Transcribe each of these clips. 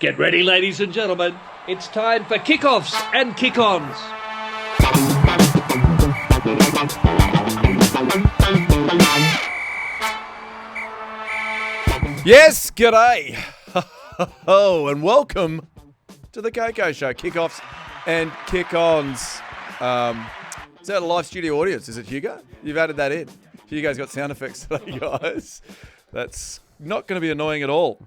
Get ready, ladies and gentlemen. It's time for kickoffs and kick-ons. Yes, g'day. Oh, and welcome to the KOKO Show, kickoffs and kick-ons. Is that a live studio audience? Is it Hugo? You've added that in. Hugo's got sound effects today, guys. That's not going to be annoying at all.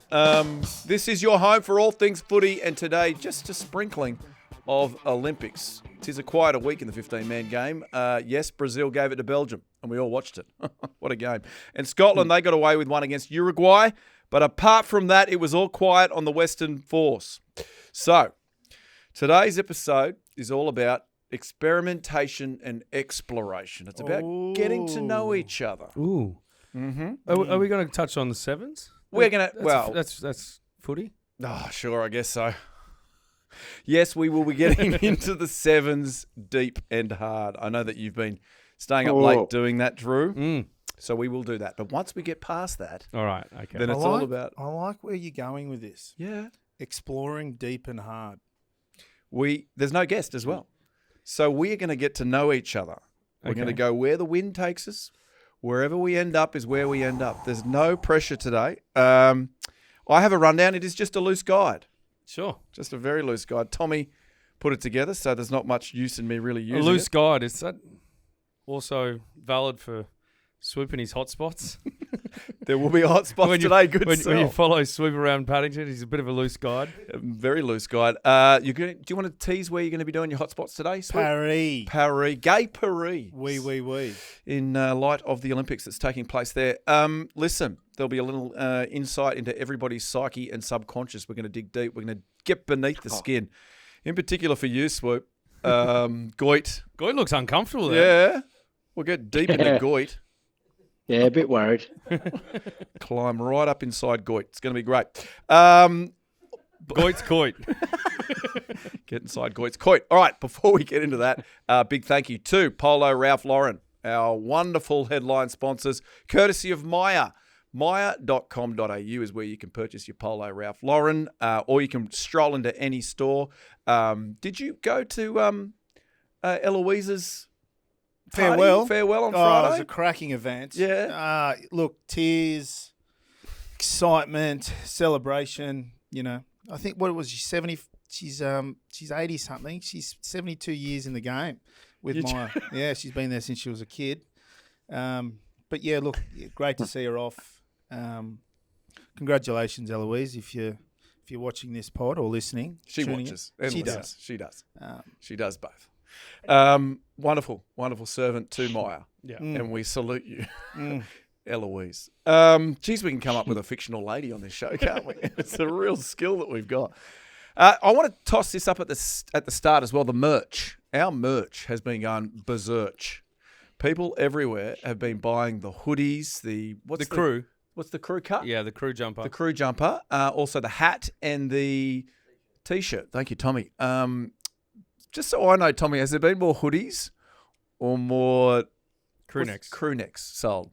This is your home for all things footy, and today just a sprinkling of Olympics. Tis a quieter week in the 15-man game. Yes, Brazil gave it to Belgium, and we all watched it. What a game. And Scotland, they got away with one against Uruguay. But apart from that, it was all quiet on the Western Force. So, today's episode is all about experimentation and exploration. It's about getting to know each other. Ooh. Mm-hmm. Are we going to touch on the sevens? We're going to, That's footy? Oh, sure, I guess so. Yes, we will be getting into the sevens deep and hard. I know that you've been staying up late doing that, Drew. So we will do that. But once we get past that, all right, okay. Then it's all about... I like where you're going with this. Yeah. Exploring deep and hard. There's no guest as well. So we are going to get to know each other. We're going to go where the wind takes us. Wherever we end up is where we end up. There's no pressure today. I have a rundown. It is just a loose guide. Sure. Just a very loose guide. Tommy put it together, so there's not much use in me really using it. A loose guide, is that also valid for Swoop in his hotspots? There will be hot spots today. Good when you follow Swoop around Paddington, he's a bit of a loose guide. A very loose guide. Do you want to tease where you're going to be doing your hotspots today, Swoop? Paris. Gay Paris. Oui. In light of the Olympics that's taking place there. Listen, there'll be a little insight into everybody's psyche and subconscious. We're going to dig deep. We're going to get beneath the skin. In particular for you, Swoop. Goit. Goit looks uncomfortable there. Yeah. We'll get deep into Goit. Yeah, a bit worried. Climb right up inside Goit. It's going to be great. Goit's Goit. Get inside Goit's Goit. All right, before we get into that, big thank you to Polo Ralph Lauren, our wonderful headline sponsors, courtesy of Maya. Maya.com.au is where you can purchase your Polo Ralph Lauren, or you can stroll into any store. Did you go to Eloise's Farewell on Friday? It was a cracking event. Yeah. Look, tears, excitement, celebration. You know, I think what was she 70? She's 80 something. She's 72 years in the game with Maya. Yeah, she's been there since she was a kid. But yeah, look, great to see her off. Congratulations, Eloise, if you're watching this pod or listening. She watches. She does. She does both. Wonderful servant to Maya. Yeah. And we salute you, Eloise. Geez, we can come up with a fictional lady on this show, can't we? It's a real skill that we've got. I want to toss this up at the start as well. The merch. Our merch has been going berserk. People everywhere have been buying the hoodies, the crew. What's the crew cut? Yeah, the crew jumper. The crew jumper. Also the hat and the T-shirt. Thank you, Tommy. Just so I know, Tommy, has there been more hoodies or more crew necks? Crew necks sold.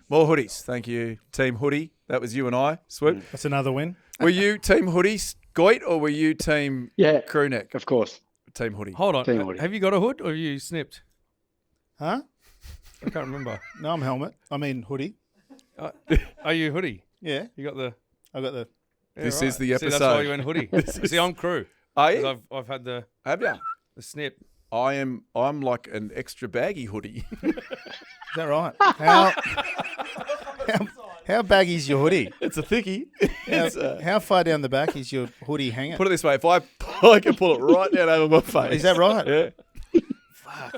More hoodies. Thank you, Team Hoodie. That was you and I, Swoop. That's another win. Were you Team Hoodie, Goit, or were you Team Crew neck? Of course. Team Hoodie. Hold on. Team Hoodie. Have you got a hood or are you snipped? Huh? I can't remember. No, I'm helmet. I mean hoodie. Are you hoodie? Yeah. You got the... I got the... Yeah, this is the episode. See, that's why you went hoodie. See, I'm crew. Are you? I've had the... Have you? The snip. I'm like an extra baggy hoodie. Is that right? How baggy is your hoodie? It's a thickie. How far down the back is your hoodie hanging? Put it this way, if I can pull it right down over my face. Is that right? Yeah. Fuck.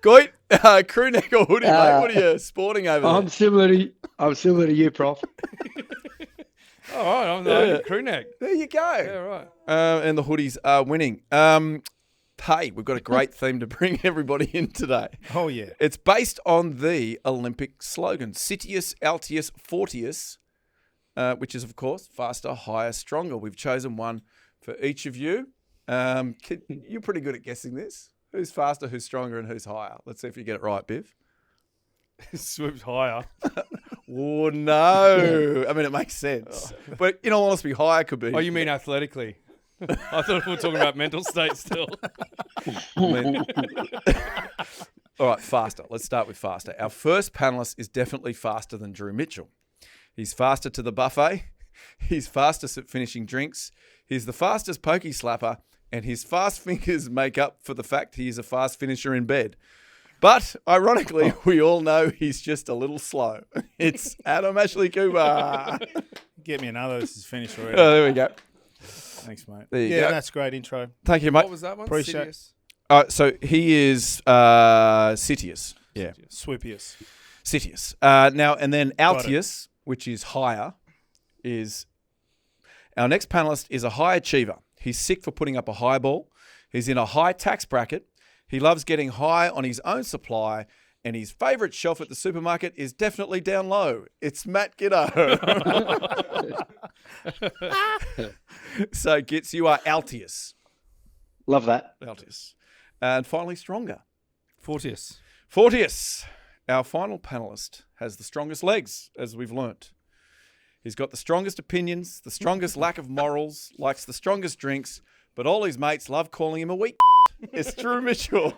Goit, crew neck or hoodie, mate? What are you sporting over there? I'm similar to you, Prof. All right, I'm the crew neck. There you go. Yeah, right. And the hoodies are winning. Hey, we've got a great theme to bring everybody in today. Oh, yeah. It's based on the Olympic slogan, Citius, Altius, Fortius, which is, of course, faster, higher, stronger. We've chosen one for each of you. You're pretty good at guessing this. Who's faster, who's stronger, and who's higher? Let's see if you get it right, Biv. Swoop's higher. Oh, no. I mean, it makes sense. But in all honesty, higher could be. Oh, you mean athletically? I thought we were talking about mental state still. I mean- All right, faster. Let's start with faster. Our first panelist is definitely faster than Drew Mitchell. He's faster to the buffet. He's fastest at finishing drinks. He's the fastest pokey slapper. And his fast fingers make up for the fact he is a fast finisher in bed. But, ironically, we all know he's just a little slow. It's Adam Ashley Cooper. Get me another. This is finished already. Oh, there we go. Thanks, mate. There you Yeah, go. that's a great intro. Thank you, mate. What was that one? Appreciate- Sidious? So he is Sitius. Yeah, Swoopius. Sitius. Now, and then Got it. Altius, which is higher, is... Our next panelist is a high achiever. He's sick for putting up a high ball. He's in a high tax bracket. He loves getting high on his own supply. And his favourite shelf at the supermarket is definitely down low. It's Matt Giddo. So, Gits, you are Altius. Love that. Altius. And finally, Stronger. Fortius. Fortius. Our final panelist has the strongest legs, as we've learnt. He's got the strongest opinions, the strongest lack of morals, likes the strongest drinks, but all his mates love calling him a weak. It's Drew Mitchell.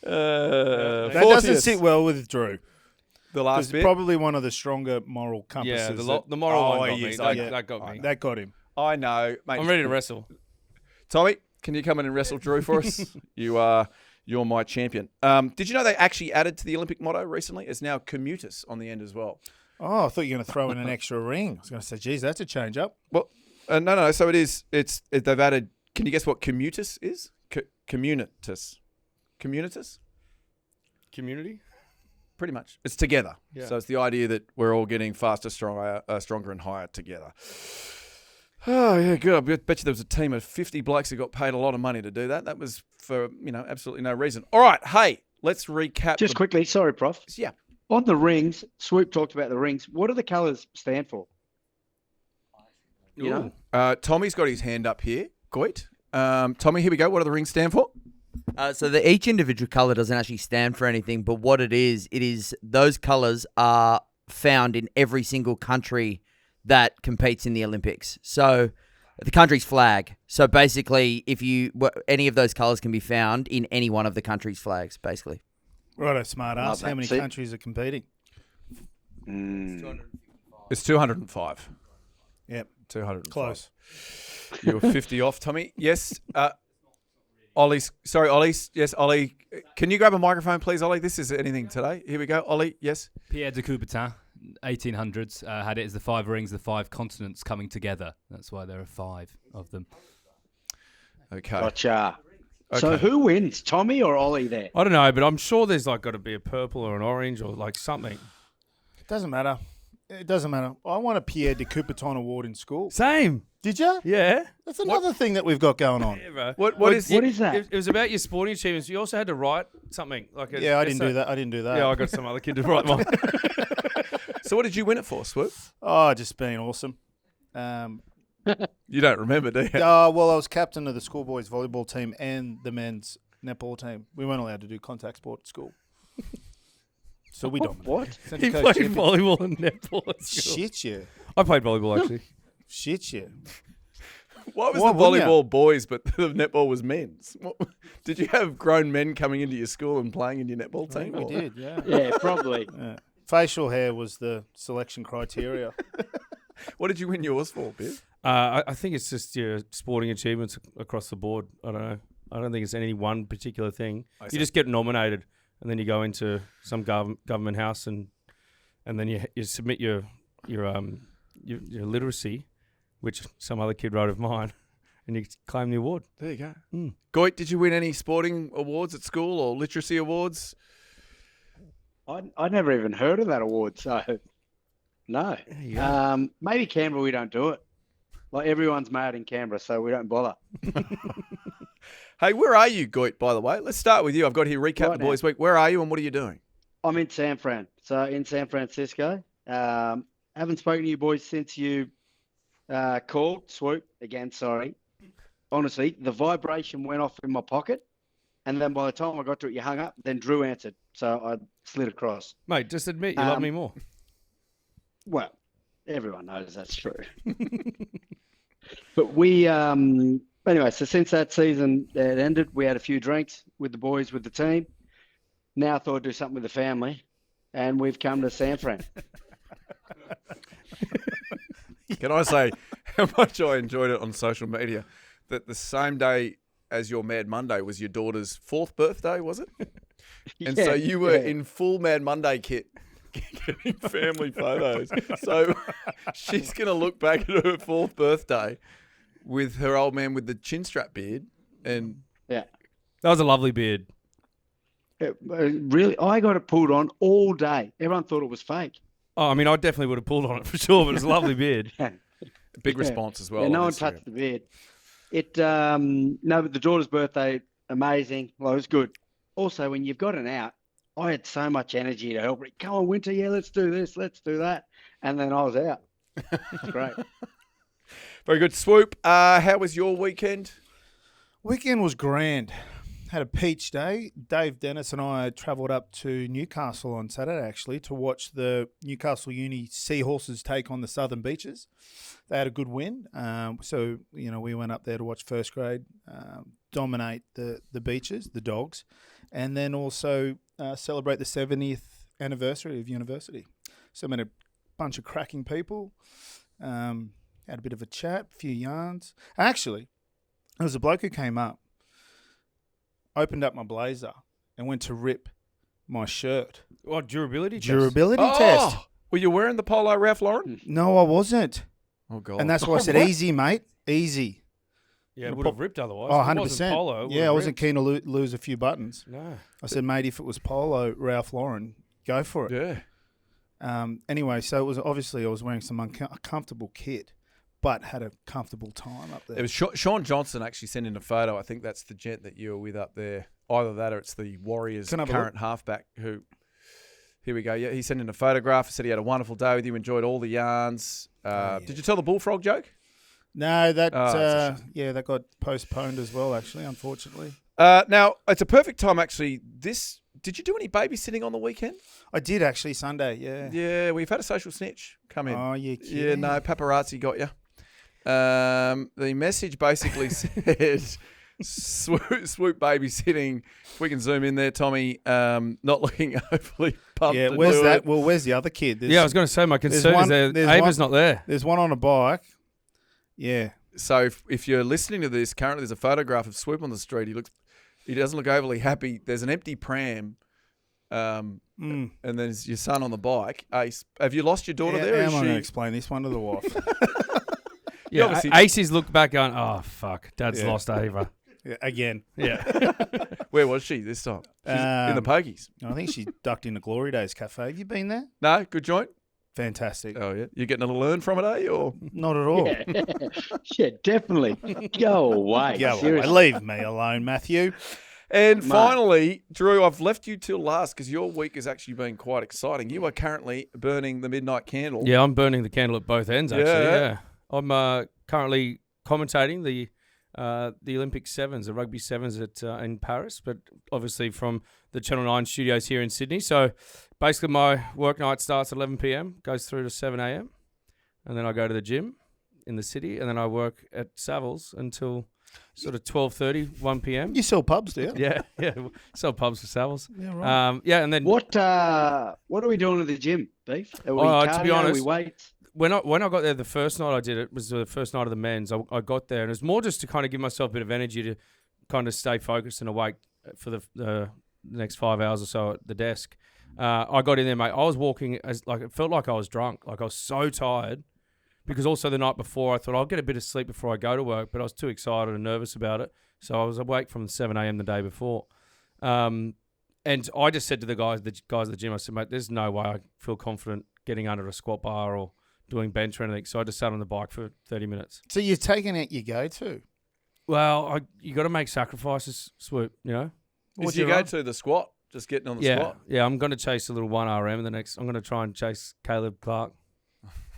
That doesn't sit well with Drew. The last It's bit. probably one of the stronger moral compasses. Yeah, that- the moral one got yes, me. yeah. That got me. That got him. I know, mate. I'm ready to wrestle. Tommy, can you come in and wrestle Drew for us? You're my champion. Did you know they actually added to the Olympic motto recently? It's now commutus on the end as well. Oh, I thought you were going to throw in an extra ring. I was going to say, geez, that's a change up. Well, no. So it is. They've added. Can you guess what commutus is? Communitus. Communitus. Community? Pretty much. It's together. Yeah. So it's the idea that we're all getting faster, stronger and higher together. Oh, yeah, good. I bet you there was a team of 50 blokes who got paid a lot of money to do that. That was for, absolutely no reason. All right. Hey, let's recap. Just quickly, sorry, Prof. Yeah. On the rings, Swoop talked about the rings. What do the colours stand for? You know? Tommy's got his hand up here. Goit. Tommy, here we go. What do the rings stand for? So each individual color doesn't actually stand for anything, but what it is those colors are found in every single country that competes in the Olympics. So the country's flag. So basically, any of those colors can be found in any one of the country's flags, basically. Righto, smart ass. Love How that. many See? countries are competing? It's 205. Yep. 205. Close. You were 50 off, Tommy. Yes. Ollie. Sorry, Ollie. Yes, Ollie. Can you grab a microphone, please, Ollie? This is anything today. Here we go. Ollie, yes. Pierre de Coubertin, 1800s, had it as the five rings, the five continents coming together. That's why there are five of them. Okay. Gotcha. Okay. So who wins, Tommy or Ollie there? I don't know, but I'm sure there's got to be a purple or an orange or something. It doesn't matter. It doesn't matter. I won a Pierre de Coubertin award in school. Same. Did you? Yeah. That's another thing that we've got going on. Yeah, bro. What is that? It was about your sporting achievements. You also had to write something. Yeah, I didn't do that. Yeah, I got some other kid to write mine. So what did you win it for, Swoop? Oh, just being awesome. You don't remember, do you? Well, I was captain of the schoolboys volleyball team and the men's netball team. We weren't allowed to do contact sport at school. So we dominated. What? Centre He Coast played champion. volleyball and netball at school. Shit, yeah. I played volleyball, actually. Shit, yeah. Why was Why the wouldn't volleyball boys, but the netball was men's? Did you have grown men coming into your school and playing in your netball I think team? we or- did, yeah. Yeah, probably. Yeah. Facial hair was the selection criteria. What did you win yours for, Biff? I think it's just your sporting achievements across the board. I don't know. I don't think it's any one particular thing. I see. You just get nominated, and then you go into some government house, and then you submit your literacy, which some other kid wrote of mine, and you claim the award. There you go. Mm. Goit, did you win any sporting awards at school or literacy awards? I never even heard of that award, so no. Maybe Canberra, we don't do it. Like everyone's mad in Canberra, so we don't bother. Hey, where are you, Goit, by the way? Let's start with you. I've got here recap Right the boys' week. Where are you and what are you doing? I'm in San Fran, so in San Francisco. Haven't spoken to you boys since you called. Swoop, again, sorry. Honestly, the vibration went off in my pocket, and then by the time I got to it, you hung up, then Drew answered. so I slid across. Mate, just admit you love me more. Well, everyone knows that's true. But we, anyway, so since that season had ended, we had a few drinks with the boys, with the team. Now I thought I'd do something with the family, and we've come to San Fran. Can I say how much I enjoyed it on social media? That the same day as your Mad Monday was your daughter's 4th birthday, was it? And so you were in full Mad Monday kit getting family photos. So she's going to look back at her 4th birthday with her old man with the chin strap beard. And that was a lovely beard. Really, I got it pulled on all day. Everyone thought it was fake. Oh, I mean, I definitely would have pulled on it for sure, but it's a lovely beard. big response as well. Yeah, no on one Instagram. touched the beard. No, but the daughter's birthday, amazing. Well, it was good. Also, when you've got an out, I had so much energy to help her. Come on, Winter, let's do this, let's do that. And then I was out. It's great. Very good. Swoop, how was your weekend? Weekend was grand. Had a peach day. Dave Dennis and I travelled up to Newcastle on Saturday, actually, to watch the Newcastle Uni Seahorses take on the Southern Beaches. They had a good win. So, we went up there to watch first grade dominate the Beaches, the Dogs, and then also celebrate the 70th anniversary of university. So, I met a bunch of cracking people, had a bit of a chat, a few yarns. Actually, there was a bloke who came up, opened up my blazer and went to rip my shirt. What, durability test? Durability test. Were you wearing the Polo Ralph Lauren? No, I wasn't. Oh, God. And that's why I said, easy, mate. Easy. Yeah, it would have ripped otherwise. Oh, If it 100%. wasn't Polo, it would Yeah, I have wasn't ripped. keen to lose a few buttons. No. I said, mate, if it was Polo Ralph Lauren, go for it. Yeah. Anyway, so it was obviously I was wearing some uncomfortable kit, but had a comfortable time up there. It was Sean Johnson actually sent in a photo. I think that's the gent that you were with up there. Either that or it's the Warriors Can I have a current halfback who... Here we go. Yeah, he sent in a photograph. Said he had a wonderful day with you. Enjoyed all the yarns. Did you tell the bullfrog joke? No, that Oh, that's that got postponed as well, actually, unfortunately. Now, it's a perfect time, actually. Did you do any babysitting on the weekend? I did, actually, Sunday, yeah. Yeah, we've had a social snitch come in. Oh, you kidding? Yeah, no, paparazzi got you. The message basically said, swoop babysitting. If we can zoom in there, Tommy, not looking overly pumped. Yeah, to where's do that? it. Well, where's the other kid? Yeah, I was going to say, my concern is that Ava's not there. There's one on a bike. Yeah. So if you're listening to this, currently there's a photograph of Swoop on the street. He doesn't look overly happy. There's an empty pram, and there's your son on the bike. Ace, have you lost your daughter there? How am I going to She... explain this one to the wife? Yeah, obviously- Acey's looked back going, oh, fuck, Dad's Yeah. lost Ava. Yeah, again. Yeah. Where was she this time? She's in the pokies. I think she ducked into Glory Days Cafe. Have you been there? No, good joint. Fantastic. Oh yeah, you getting a learn from it, eh? Or Not at all. Yeah, definitely. Go away. Go away. Seriously. Leave me alone, Matthew. And Mate. finally, Drew, I've left you till last because your week has actually been quite exciting. You are currently burning the midnight candle. Yeah, I'm burning the candle at both ends, actually, Yeah. yeah. I'm currently commentating the Olympic Sevens, the Rugby Sevens in Paris, but obviously from the Channel 9 studios here in Sydney. So basically my work night starts at 11 p.m, goes through to 7 a.m, and then I go to the gym in the city, and then I work at Savills until sort of 12:30, 1 p.m. You sell pubs, do you? Yeah, sell pubs for Savills. Yeah, right. And then What are we doing at the gym, Beef? Are we to be cardio? honest, Are we weights? when I got there, the first night I did it was the first night of the men's. I got there, and it was more just to kind of give myself a bit of energy to kind of stay focused and awake for the next 5 hours or so at the desk. I got in there, mate. I was walking it felt like I was drunk. Like I was so tired because also the night before I thought I'll get a bit of sleep before I go to work, but I was too excited and nervous about it. So I was awake from 7 a.m. the day before. And I just said to the guys at the gym, I said, mate, there's no way I feel confident getting under a squat bar or doing bench or anything. So I just sat on the bike for 30 minutes. So you're taking out your go-to. Well, you got to make sacrifices, Swoop, you know? Is you go to the squat, just getting on the squat? Yeah, I'm going to chase a little 1RM in the next. I'm going to try and chase Caleb Clark.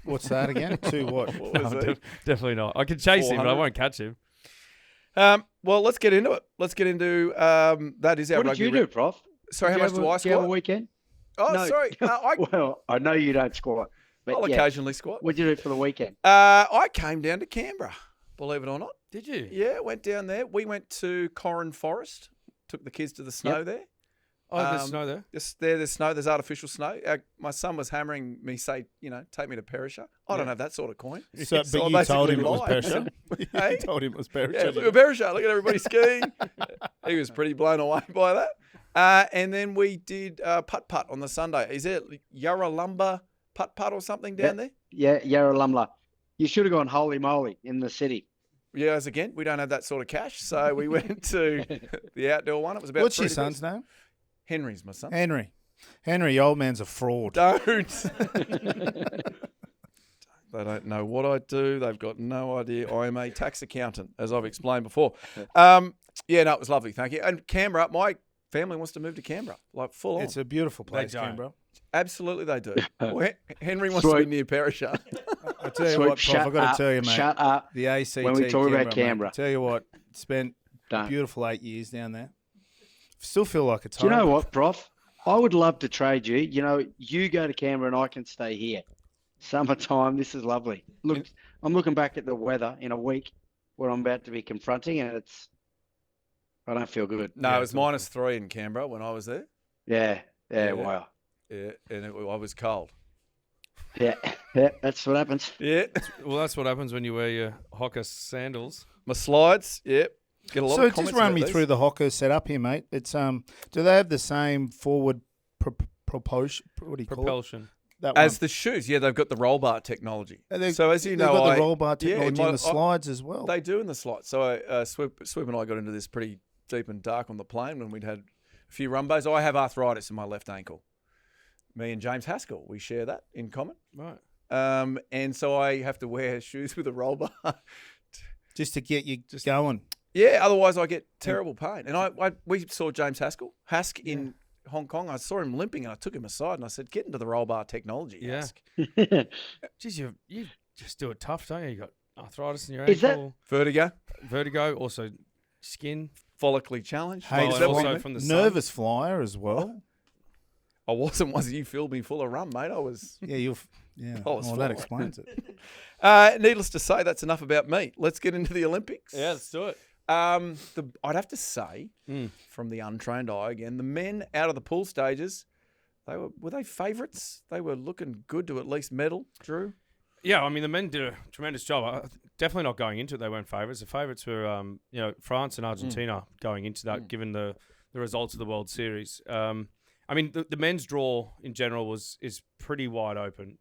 What's that again? To what? What was it? Definitely not. I can chase him, but I 400? won't catch him. Well, let's get into it. Let's get into that is our What did rugby. you do, Prof? Sorry, how much do I Do you have a squat? weekend? Oh, No. sorry. Well, I know you don't squat. But I'll yeah. occasionally squat. What'd you do for the weekend? I came down to Canberra, believe it or not. Did you? Yeah, went down there. We went to Corran Forest, took the kids to the snow there. Oh, there's snow there. There's snow. There's artificial snow. My son was hammering me, say, take me to Perisher. I don't have that sort of coin. So, So I but you told him basically it was lied. Perisher. Hey? You told him it was Yeah, Perisher. look at Perisher. Look at everybody skiing. He was pretty blown away by that. And then we did putt-putt on the Sunday. Is it Yarralumba putt-putt or something down there? Yeah, Yarralumla. You should have gone holy moly in the city. Yeah, as again, we don't have that sort of cash. So we went to the outdoor one. It was about What's 3 your degrees. son's name? Henry's my son. Henry, old man's a fraud. Don't. They don't know what I do. They've got no idea. I am a tax accountant, as I've explained before. It was lovely. Thank you. And Canberra, my family wants to move to Canberra, like full on. It's a beautiful place, don't. Canberra. Absolutely, they do. Well, Henry wants to be near Perisher. I tell you Sweet, what, Prof, I've got to tell you, mate. Shut up. The ACT When we talk about mate. Canberra. Tell you what, spent a Don't. beautiful 8 years down there. Still feel like it's Do you home. know what, Prof? I would love to trade you. You go to Canberra and I can stay here. Summertime, this is lovely. Look, I'm looking back at the weather in a week where I'm about to be confronting, and I don't feel good. No, it was -3 in Canberra when I was there. Yeah, Yeah. wow. Yeah, and I was cold. Yeah, that's what happens. Yeah. Well, that's what happens when you wear your Hoka sandals. My slides, yep. Get a lot So of just comments run about me these. through the Hoka setup here, mate. It's do they have the same forward propulsion? What do you call it? Propulsion. That one. As the shoes, yeah, they've got the roll bar technology. So as you they've know, got the roll bar technology my- in the slides as well. They do in the slides. So Swoop and I got into this pretty deep and dark on the plane when we'd had a few rumbos. I have arthritis in my left ankle. Me and James Haskell, we share that in common. Right. And so I have to wear shoes with a roll bar. just to get you going. Yeah, otherwise I get terrible pain. And we saw James Hask in Hong Kong. I saw him limping and I took him aside and I said, get into the roll bar technology, Yeah. Hask. Geez, you just do it tough, don't you? You got arthritis in your Is that- ankle, Vertigo, also skin. follically challenged. Hey, Oh, Is and that what you also meant? from the sun. Nervous flyer as well. I wasn't, was you filled me full of rum, mate. I was. Yeah, yeah. I was Well, that flying. explains it. Needless to say, that's enough about me. Let's get into the Olympics. Yeah, let's do it. I'd have to say, from the untrained eye again, the men out of the pool stages, were they favourites? They were looking good to at least medal, Drew. Yeah, I mean, the men did a tremendous job. Definitely not going into it, they weren't favourites. The favourites were, France and Argentina going into that, given the results of the World Series. I mean, the men's draw in general is pretty wide open.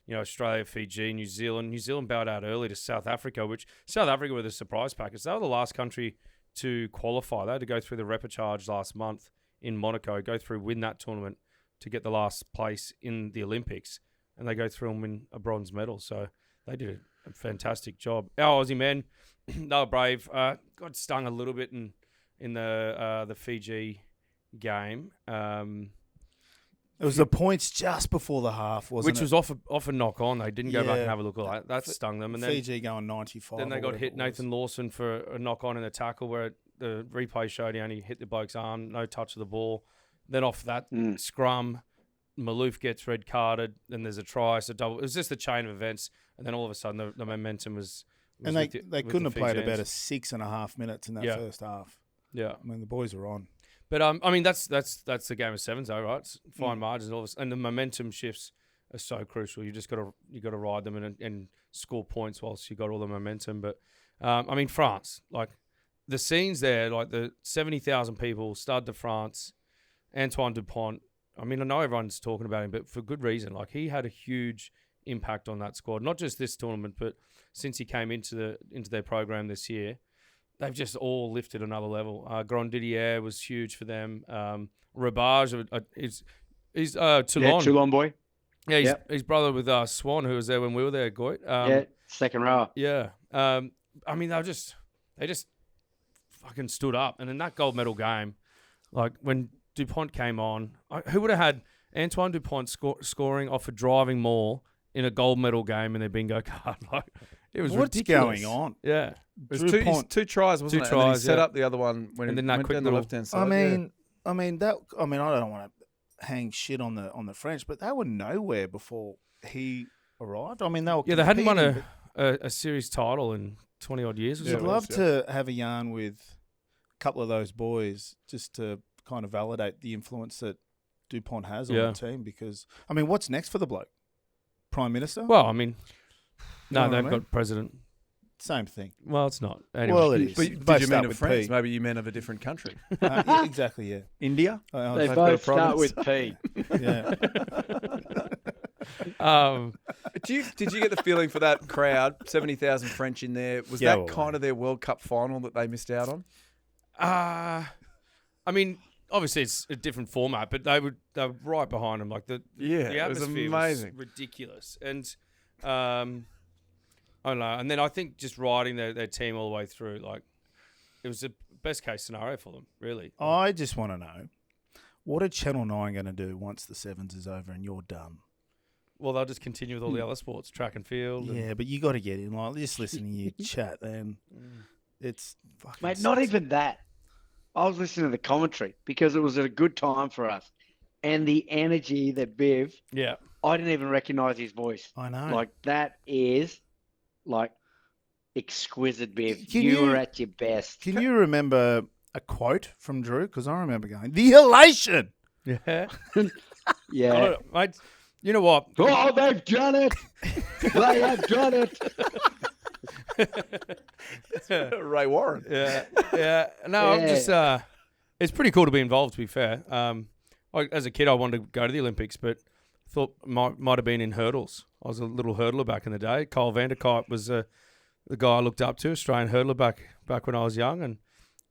Australia, Fiji, New Zealand. New Zealand bowed out early to South Africa, which South Africa were the surprise package. They were the last country to qualify. They had to go through the repechage last month in Monaco, win that tournament to get the last place in the Olympics, and they go through and win a bronze medal. So they did a fantastic job. Our Aussie men, they were brave. Got stung a little bit in the Fiji game. It was the points just before the half, wasn't Which it? was off a knock on. They didn't go back Yeah. and have a look at that. That stung them. And then Fiji going 95. Then they or got whatever hit it was. Nathan Lawson for a knock on in the tackle where the replay showed he only hit the bloke's arm, no touch of the ball. Then off that scrum, Maloof gets red carded. Then there's a try. So double. It was just a chain of events. And then all of a sudden the momentum was And with they with couldn't have the played about Fijians. 6.5 minutes in that Yeah. first half. Yeah. I mean, the boys were on. But I mean that's the game of sevens though, right? It's fine margins, and the momentum shifts are so crucial. You just got to ride them and score points whilst you got all the momentum. But I mean France, like the scenes there, like the 70,000 people, Stade de France, Antoine Dupont. I mean, I know everyone's talking about him, but for good reason. Like he had a huge impact on that squad, not just this tournament, but since he came into their program this year. They've just all lifted another level. Grandidier was huge for them. Rebage he's Toulon. Yeah, Toulon boy. Yeah, he's brother with Swan, who was there when we were there, Goit. Second row. Yeah. I mean, they just fucking stood up. And in that gold medal game, like when Dupont came on, who would have had Antoine Dupont scoring off a driving maul in a gold medal game in their bingo card? Like, it was What's ridiculous. going on? Yeah. It was two tries, wasn't it? And then he set up the other one when And he then that went quick down the little- left-hand side. I mean, I mean, I don't want to hang shit on the French, but they were nowhere before he arrived. I mean, they were Yeah, they hadn't won competing, a series title in 20 odd years or but I'd something. love to have a yarn with a couple of those boys just to kind of validate the influence that Dupont has on Yeah. the team. Because I mean, what's next for the bloke? Prime Minister? Well, I mean, know no, what I they've mean? got president. Same thing. Well, it's not. Anyway. Well, it is. But Both did you start mean of with France? P. Maybe you meant of a different country. Yeah, exactly. Yeah. India? They they've got a both start province. with P. Yeah. Did you get the feeling for that crowd, 70,000 French in there? Was Yeah, that well, kind of their World Cup final that they missed out on? I mean, obviously it's a different format, but they were right behind them. Like the Yeah, it was atmosphere amazing. ridiculous, and I don't know. And then I think just riding their team all the way through, like it was the best case scenario for them, really. I just want to know, what are Channel 9 going to do once the Sevens is over and you're done? Well, they'll just continue with all the other sports, track and field. Yeah, but you got to get in. Like, just listening to you chat, then it's fucking. Mate, not even that. I was listening to the commentary because it was a good time for us. And the energy that Biv, Yeah. I didn't even recognize his voice. I know. Like, that is, like, exquisite, Biv. Can You you- were at your best. Can you remember a quote from Drew? Because I remember going, the elation. Yeah. Yeah. Mate, you know what? Oh, they've done it. They have done it. Ray Warren. Yeah, yeah. No, I'm just. It's pretty cool to be involved. To be fair, as a kid, I wanted to go to the Olympics, but thought might have been in hurdles. I was a little hurdler back in the day. Kyle Vanderkuyt was the guy I looked up to, Australian hurdler back when I was young,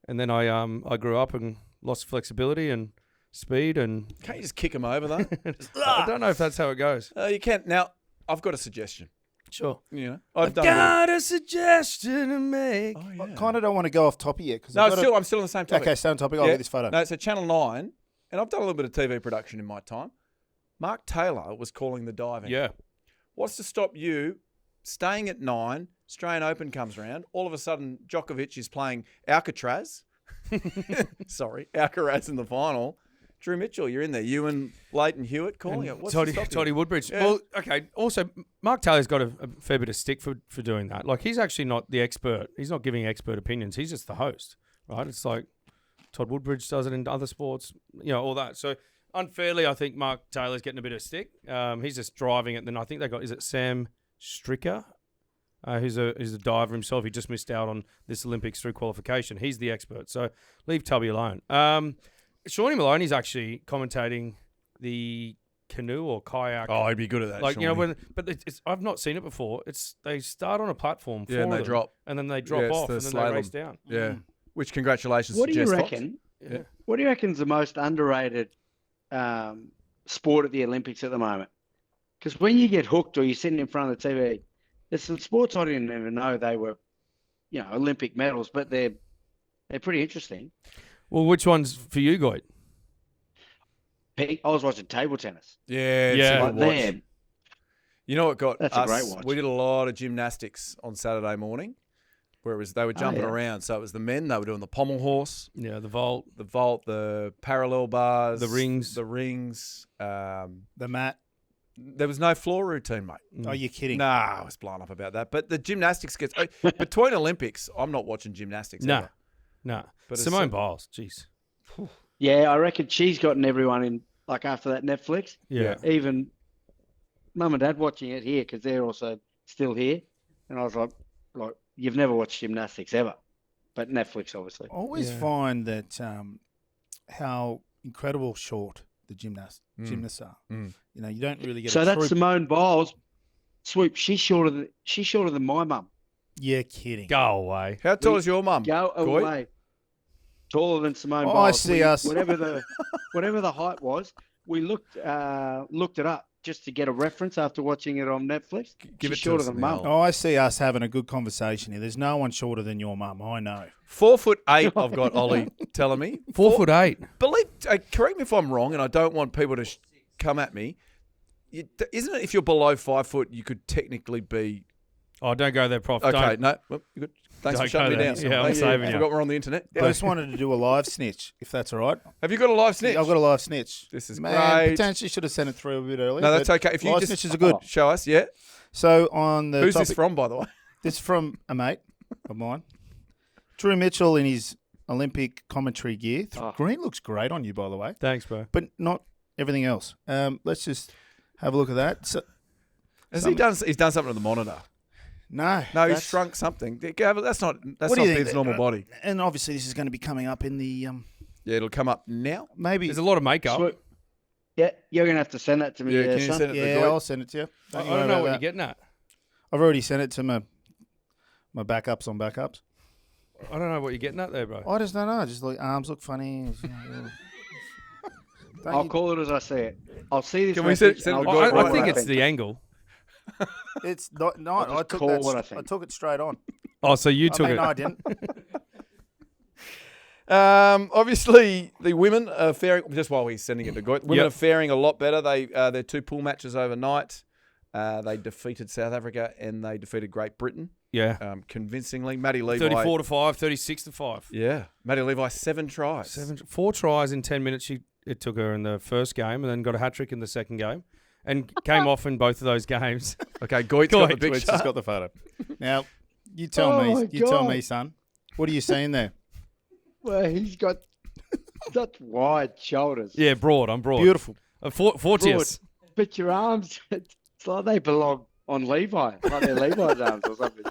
and then I grew up and lost flexibility and speed, and Can't you just kick him over, though? I don't know if that's how it goes. You can't. Now, I've got a suggestion. Sure. You know, I've done Got a suggestion to make. I kind of don't want to go off topic yet. Cause No, I'm still on the same topic. Okay, stay on topic. I'll Yeah. get this photo. No, so Channel 9, and I've done a little bit of TV production in my time. Mark Taylor was calling the diving. Yeah. What's to stop you staying at 9, Australian Open comes around, all of a sudden Djokovic is playing Alcaraz. Sorry, Alcaraz in the final. Drew Mitchell, you're in there. You and Leighton Hewitt calling it. What's to stop you? Toddy Woodbridge. Yeah. Well, okay. Also, Mark Taylor's got a fair bit of stick for doing that. Like, he's actually not the expert. He's not giving expert opinions. He's just the host, right? It's like Todd Woodbridge does it in other sports, all that. So, unfairly, I think Mark Taylor's getting a bit of stick. He's just driving it. Then I think they got, is it Sam Stricker? Who's a diver himself. He just missed out on this Olympics through qualification. He's the expert. So, leave Tubby alone. Shawnee Maloney's actually commentating the canoe or kayak. Oh, he'd be good at that. Like, Shawnee. but I've not seen it before. They start on a platform, Yeah, and four they of them, drop. and then they drop Yeah, it's off, the and then slalom. they race down. Yeah. Which, congratulations What to do you Jess Fox. reckon? Yeah. What do you reckon's the most underrated sport at the Olympics at the moment? Because when you get hooked or you're sitting in front of the TV, there's some sports I didn't even know they were, Olympic medals, but they're pretty interesting. Well, which one's for you, Goit? I was watching table tennis. Yeah, it's Yeah. a Like good watch. them. You know what got That's us? a great watch. We did a lot of gymnastics on Saturday morning, where they were jumping yeah. around. So it was the men; they were doing the pommel horse, Yeah, the vault. the parallel bars, The rings. the rings. The mat. There was no floor routine, mate. Oh, you're kidding. Nah, I was blown up about that. But the gymnastics gets between Olympics. I'm not watching gymnastics. No, ever. no. But Simone it's- Biles, jeez. Yeah, I reckon she's gotten everyone in, like after that Netflix. Yeah. Even mum and dad watching it here because they're also still here. And I was like, you've never watched gymnastics ever. But Netflix, obviously. I always Yeah. find that how incredible short the gymnasts are. Mm. You don't really get So a that's true... Simone Biles. Swoop, she's shorter than my mum. You're kidding. Go away. How tall is your mum? Go Goy? away. Taller than Simone Oh, Biles. I see us. Whatever the height was, we looked it up just to get a reference after watching it on Netflix. Give She's it to shorter us than now. mum. Oh, I see us having a good conversation here. There's no one shorter than your mum. I know. 4'8". I've got Ollie telling me 4'8". Correct me if I'm wrong, and I don't want people to come at me. Isn't it if you're below 5 foot, you could technically be Oh, don't go there, Prof. Okay, Don't. no. Well, good. Thanks for Don't shutting go me there. down. Yeah, I'm Thank you. saving you. Forgot we're on the internet. I just wanted to do a live snitch, if that's all right. Have you got a live snitch? Yeah, I've got a live snitch. This is Man, great. potentially should have sent it through a bit earlier. No, that's but okay. If you live just snitches are good. show us, yeah. So on the Who's topic, this from, by the way? This is from a mate of mine. Drew Mitchell in his Olympic commentary gear. Green looks great on you, by the way, Thanks, bro. but not everything else. Let's just have a look at that. So, Has he done? He's done something to the monitor. no, No, he's that's- shrunk something. That's not What do you think? Biv's normal body. And obviously, this is going to be coming up in the Yeah, it'll come up now. maybe. There's a lot of makeup. Swoop. Yeah, you're gonna have to send that to me. Yeah, there, can you son. send it to Yeah, Goy? I'll send it to you. I you don't worry know about what that. you're getting at. I've already sent it to my backups on backups. I don't know what you're getting at there, bro. I just don't know. Just like arms look funny. Don't I'll you- call it as I see it. I'll see this. Can we message send and it I'll to do Goy? it I think right it's away. the angle. It's not. No, I'll just I took call that. what I I think. took it straight on. Oh, so you took I mean, it. no, I didn't. Obviously, the women are faring. Just while we're sending it to Goy, women Yep. are faring a lot better. Their 2 pool matches overnight. They defeated South Africa and they defeated Great Britain Yeah. convincingly. Maddie Levi. 34-5, 36-5. Yeah, Maddie Levi 7 tries. 4 tries in 10 minutes. It took her in the first game, and then got a hat trick in the second game, and came off in both of those games. Okay, Goyt's got the Goyt. picture. Just got the photo. Now, you tell Oh my me. You tell God. me, son. What are you seeing there? Well, he's got such wide shoulders. Yeah, broad. I'm broad. Beautiful. Fortius. But your arms, it's like they belong on Levi, like they're Levi's arms or something.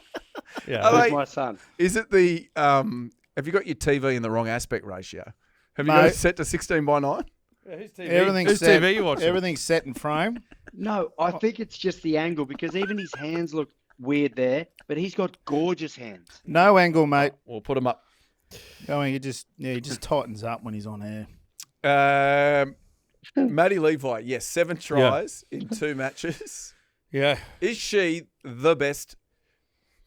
Yeah. Are Who's they- my son? Is it the have you got your TV in the wrong aspect ratio? Have you got Mate. it set to 16:9? Who's TV? Everything's Who's set. TV you watching? Everything's set in frame. No, I think it's just the angle because even his hands look weird there, but he's got gorgeous hands. No angle, mate. We'll put them up. Going, he just tightens up when he's on air. Maddie Levi, yes, 7 tries in 2 matches. Yeah. Is she the best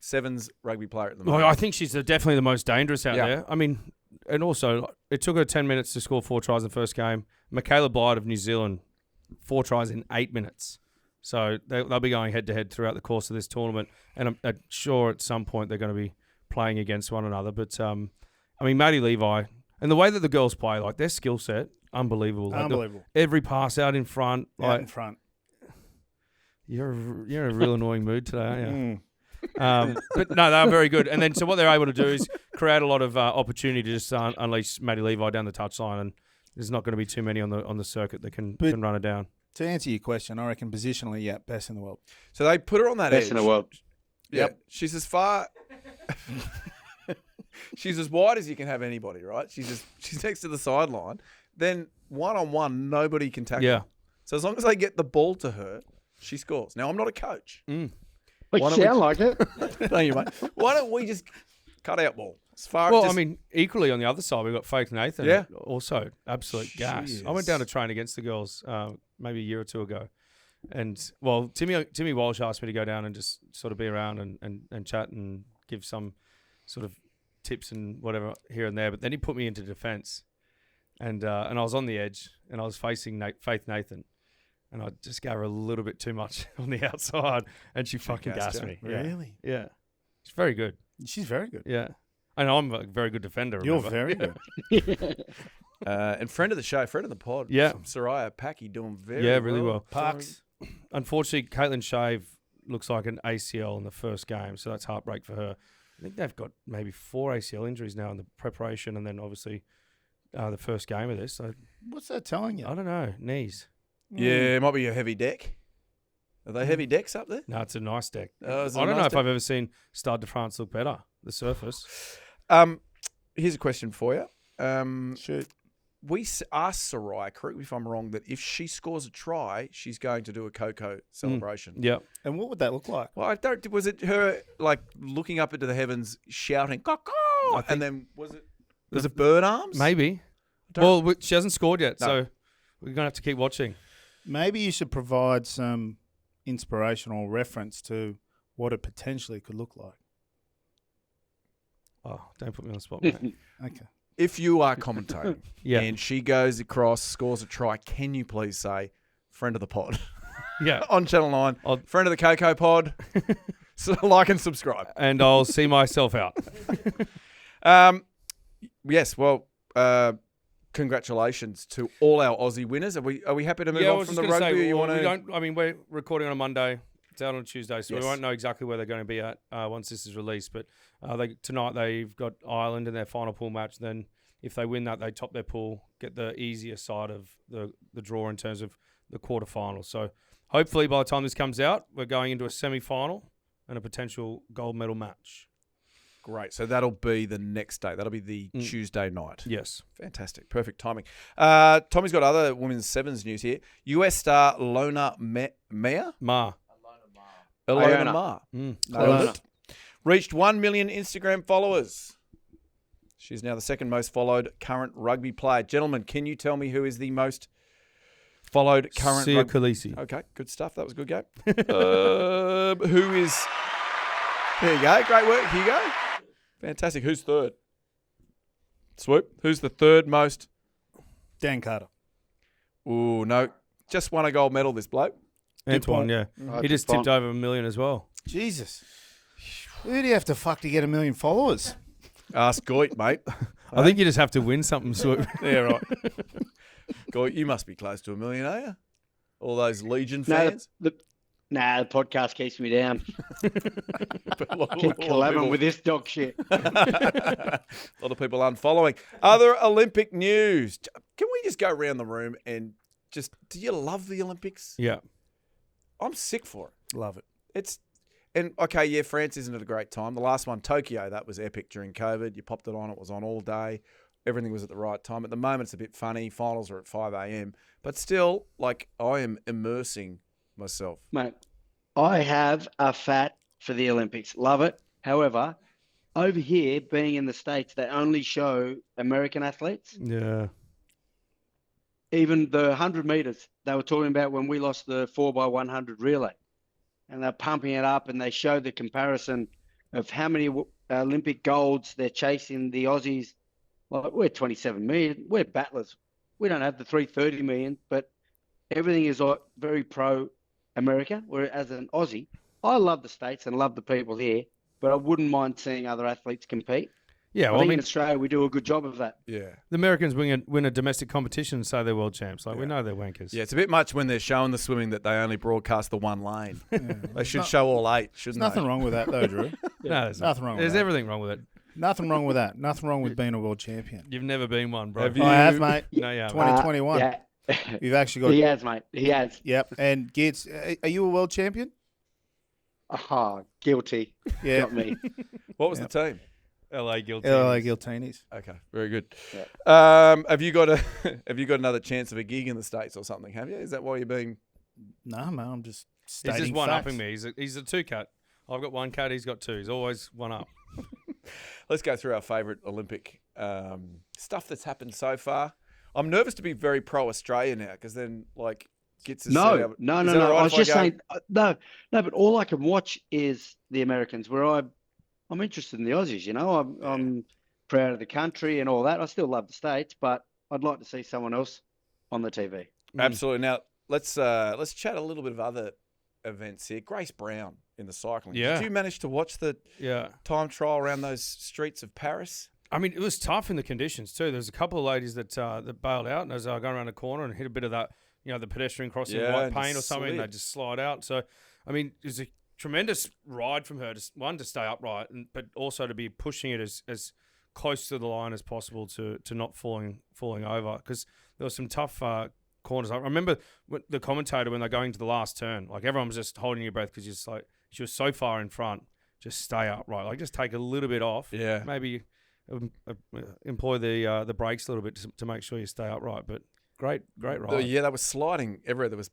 sevens rugby player at the moment? Well, I think she's definitely the most dangerous out Yeah. there. I mean, and also, it took her 10 minutes to score 4 tries in the first game. Michaela Blyde of New Zealand, 4 tries in 8 minutes. So they'll be going head-to-head throughout the course of this tournament. And I'm sure at some point they're going to be playing against one another. But, I mean, Maddie Levi, and the way that the girls play, like their skill set, unbelievable. Like, Unbelievable. every pass out in front. Out Like, in front. you're in a real annoying mood today, aren't you? Mm. But no, they're very good. And then so what they're able to do is create a lot of opportunity to just unleash Maddie Levi down the touchline, and there's not going to be too many on the circuit that can run it down. To answer your question, I reckon positionally, yeah, best in the world. So they put her on that Best edge. in the world. Yep. She's as far. She's as wide as you can have anybody, right? She's next to the sideline. Then 1-on-1, nobody can tackle. Yeah. her. So as long as they get the ball to her, she scores. Now I'm not a coach. Well, Why you don't we- sound like it. Thank you, mate. Why don't we just cut out ball? As far Well, just, I mean, equally on the other side, we've got Faith Nathan. Yeah. Also, absolute gas. I went down to train against the girls maybe a year or two ago. And, well, Timmy Walsh asked me to go down and just sort of be around and chat and give some sort of tips and whatever here and there. But then he put me into defence. And I was on the edge, and I was facing Faith Nathan. And I just gave her a little bit too much on the outside, and she fucking gassed gassed her. me. Yeah. Really? Yeah. She's very good. She's very good. Yeah. And I'm a very good defender. You're remember? very Yeah. good. and friend of the show, friend of the pod. Yeah. Soraya Packy doing very Yeah, really well. Parks. Unfortunately, Caitlin Shave looks like an ACL in the first game, so that's heartbreak for her. I think they've got maybe 4 ACL injuries now in the preparation, and then obviously the first game of this. So What's that telling you? I don't know, knees. Yeah, it might be a heavy deck. Are they heavy decks up there? No, it's a nice deck. Oh, is it I a don't know nice if deck? I've ever seen Stade de France look better. The surface. Here's a question for you. Shoot. We asked Soraya, correct me if I'm wrong, that if she scores a try, she's going to do a KOKO celebration. Yeah. And what would that look like? Well, I don't. Was it her like looking up into the heavens, shouting "KOKO"? And then was it bird arms? Maybe. don't- Well, she hasn't scored yet, No. so we're going to have to keep watching. Maybe you should provide some inspirational reference to what it potentially could look like. Oh, don't put me on the spot, mate. Okay. If you are commentating Yeah. and she goes across, scores a try, can you please say, friend of the pod Yeah. on Channel 9, I'll- friend of the KOKO pod, So like and subscribe. And I'll see myself out. Yes, well, congratulations to all our Aussie winners. Are we happy to move on from the rugby? We're recording on a Monday. It's out on a Tuesday, so Yes. we won't know exactly where they're going to be at once this is released. But tonight they've got Ireland in their final pool match. Then if they win that, they top their pool, get the easier side of the draw in terms of the quarterfinals. So hopefully by the time this comes out, we're going into a semi-final and a potential gold medal match. Great. So that'll be the next day. That'll be the Tuesday night. Yes. Fantastic. Perfect timing. Tommy's got other women's sevens news here. US star Ilona Maher? Ma. Ilona Maher. Ilona. Reached 1 million Instagram followers. She's now the second most followed current rugby player. Gentlemen, can you tell me who is the most followed current Sia Khaleesi. Okay, good stuff. That was a good game. Who is... There you go. Great work, Hugo. Fantastic. Who's third? Swoop. Who's the third most? Dan Carter. Ooh, no. Just won a gold medal, this bloke. Antoine, yeah. He just tipped over 1 million as well. Jesus. Who do you have to fuck to get 1 million followers? Ask Goit, mate. I think you just have to win something, Swoop. Yeah, right. Goit, you must be close to 1 million, are you? All those Legion fans? The podcast keeps me down. Keep A lot of collabing people- with this dog shit. A lot of people unfollowing. Other Olympic news. Can we just go around the room and just... Do you love the Olympics? Yeah. I'm sick for it. Love it. And okay, yeah, France isn't at a great time. The last one, Tokyo, that was epic during COVID. You popped it on, it was on all day. Everything was at the right time. At the moment, it's a bit funny. Finals are at 5 a.m. But still, like, I am immersing myself. Mate, I have a fat for the Olympics. Love it. However, over here, being in the States, they only show American athletes. Yeah. Even the 100 meters, they were talking about when we lost the 4x100 relay. And they're pumping it up, and they show the comparison of how many Olympic golds they're chasing. The Aussies, like, we're 27 million. We're battlers. We don't have the 330 million, but everything is very pro-America. Whereas as an Aussie, I love the States and love the people here, but I wouldn't mind seeing other athletes compete. Yeah, I well, think in Australia, we do a good job of that. Yeah. the Americans win a domestic competition and say they're world champs. Like, we know they're wankers. Yeah, it's a bit much when they're showing the swimming that they only broadcast the one lane. They should show all 8, shouldn't There's nothing they? wrong with that, though, Drew. No, there's Nothing wrong with There's that. everything wrong with it. Nothing wrong with that. Nothing wrong with being a world champion. You've never been one, bro. Have you? I have, mate. No, yeah. 2021. Yeah. You've actually got... He has, mate. He has. Yep. And Gits, are you a world champion? Aha, guilty. Yeah. Not me. What was the team? LA guilty. LA Giltinis. Okay, very good. Yeah. Have you got another chance of a gig in the States or something? Have you? Is that why you're being? No, man, I'm just He's stating just one facts. upping me. He's a 2 cat. I've got 1 cat. He's got 2. He's always one up. Let's go through our favourite Olympic stuff that's happened so far. I'm nervous to be very pro-Australia now because then, like, gets to No. Is that all I right was if just go? saying, no, but all I can watch is the Americans, where I'm interested in the Aussies, you know. I'm proud of the country and all that. I still love the States, but I'd like to see someone else on the TV. Absolutely. Now let's chat a little bit of other events here. Grace Brown in the cycling. Yeah. Did you manage to watch the Yeah. time trial around those streets of Paris? I mean, it was tough in the conditions too. There's a couple of ladies that bailed out and as they were going around the corner and hit a bit of that, you know, the pedestrian crossing Yeah, white and paint or something. slid. They just slide out. So, I mean, it was a tremendous ride from her. To stay upright, but also to be pushing it as close to the line as possible to not falling over. Because there was some tough corners. I remember the commentator when they're going to the last turn, like everyone was just holding your breath because she was so far in front. Just stay upright. Like just take a little bit off. Yeah. Maybe employ the brakes a little bit to make sure you stay upright. But great ride. Yeah, they were sliding everywhere. There was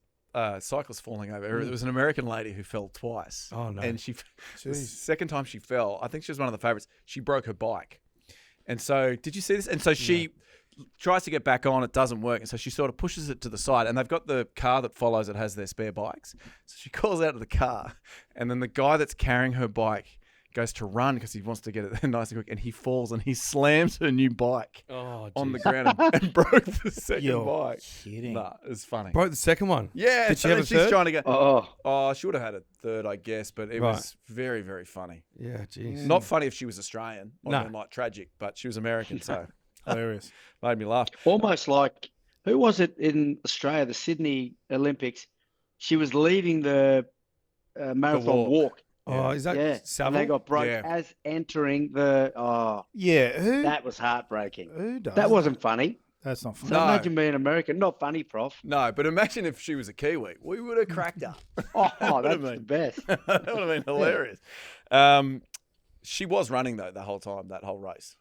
cyclists falling over everywhere. There was an American lady who fell twice. Oh, no. And the second time she fell, I think she was one of the favourites, she broke her bike. And so, did you see this? And so she tries to get back on, it doesn't work. And so she sort of pushes it to the side. And they've got the car that follows it has their spare bikes. So she calls out of the car. And then the guy that's carrying her bike goes to run because he wants to get it there nice and quick, and he falls and he slams her new bike on the ground and broke the second bike. Kidding. Nah, it was funny. Broke the second one. Yeah, Did she so have a then she's third? trying to go. Oh, She would have had a third, I guess, but it Right. was very, very funny. Yeah, jeez. Not funny if she was Australian. Or No. even like tragic, but she was American, so Hilarious. made me laugh. almost like, who was it in Australia, the Sydney Olympics? She was leading the marathon walk. Oh, is that Yeah, and Savile? they got broke Yeah. as entering the. Oh, Yeah, who? that was heartbreaking. Who does? That wasn't funny. That's not So funny. No. imagine being American, not funny, Prof. No, but imagine if she was a Kiwi. We would have cracked up. Oh, would've that's the been- best. That would have been hilarious. She was running, though, the whole time, that whole race.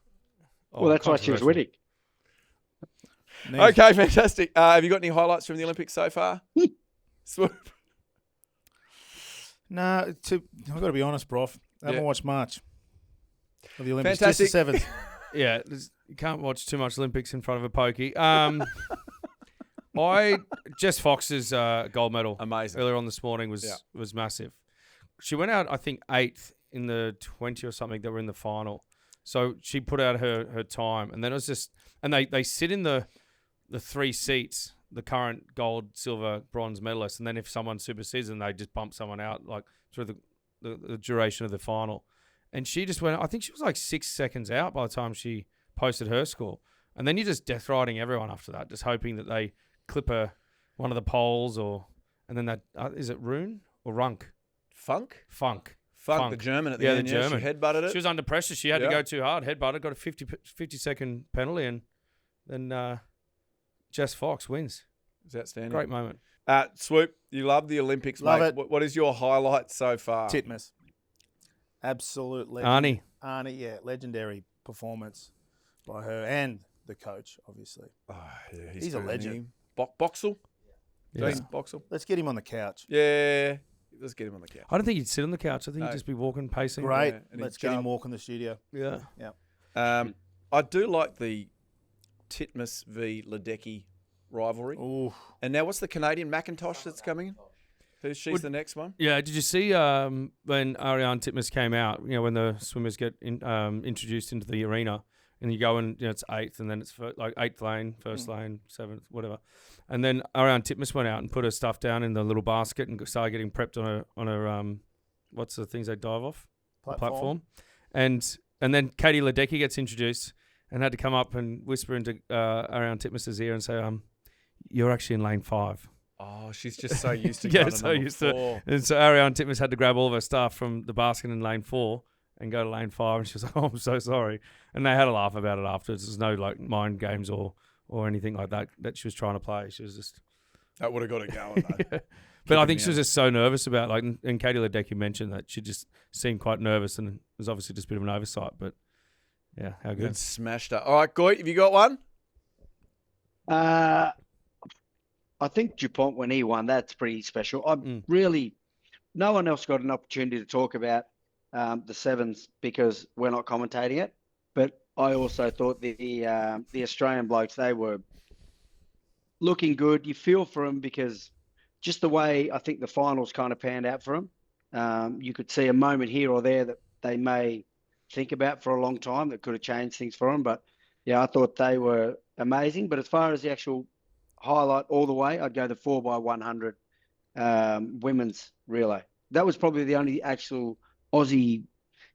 Well, that's why she was winning. Needs- Okay, fantastic. Have you got any highlights from the Olympics so far? Swoop. Nah, I've got to be honest, Prof. I haven't Yeah. watched much of the Olympics. Fantastic. Just the sevens. Yeah, you can't watch too much Olympics in front of a pokey. Jess Fox's gold medal Amazing. earlier on this morning was massive. She went out, I think, 8th in the 20 or something that were in the final. So she put out her time, and then it was just, and they sit in the 3 seats, the current gold, silver, bronze medalists, and then if someone supersedes them, they just bump someone out like through the duration of the final. And she just went, I think she was like 6 seconds out by the time she posted her score. And then you're just death riding everyone after that, just hoping that they clip one of the poles and then that, is it Rune or Runk? Funk, Funk, the German at the Yeah, end. the German. She headbutted it. She was under pressure. She had Yeah. to go too hard. Headbutted, got a 50-second penalty, and then Jess Fox wins. It's outstanding. Great moment. Swoop, you love the Olympics, Love mate. it. What is your highlight so far? Titmus. Absolute legend. Arnie. Arnie, yeah, legendary performance by her and the coach, obviously. Oh, yeah, He's a good, legend. isn't he? Boxel? Yeah. Dean Boxel? Let's get him on the couch. Yeah. Let's get him on the couch. I don't think he'd sit on the couch. I think No. he'd just be walking, pacing. Great. Yeah, and Let's he'd get him jump. walking the studio. Yeah. I do like the Titmus v. Ledecky rivalry. Ooh. And now what's the Canadian McIntosh that's coming in? She's the next one? Yeah, did you see when Ariane Titmus came out, when the swimmers get introduced into the arena and you go and it's 8th and then it's like 8th lane, 1st lane, 7th, whatever. And then Ariane Titmus went out and put her stuff down in the little basket and started getting prepped on her what's the things they dive off? Platform. And then Katie Ledecky gets introduced and had to come up and whisper into Ariane Titmus's ear and say, you're actually in lane 5. Oh, she's just so used to Yeah, going to so number used to- 4. And so Ariane Titmus had to grab all of her stuff from the basket in lane 4 and go to lane 5. And she was like, oh, I'm so sorry. And they had a laugh about it afterwards. There's no like mind games or anything like that she was trying to play. She was just... That would have got it going, though. But I think she was just so nervous about and Katie Ledecky mentioned that she just seemed quite nervous and it was obviously just a bit of an oversight. But yeah, how good. Good smashed her. All right, Goy, have you got one? I think Dupont, when he won, that's pretty special. No one else got an opportunity to talk about the sevens because we're not commentating it. But I also thought the Australian blokes, they were looking good. You feel for them because just the way I think the finals kind of panned out for them. You could see a moment here or there that they may think about for a long time that could have changed things for them. But yeah, I thought they were amazing. But as far as the actual highlight all the way, I'd go the 4x100 women's relay. That was probably the only actual Aussie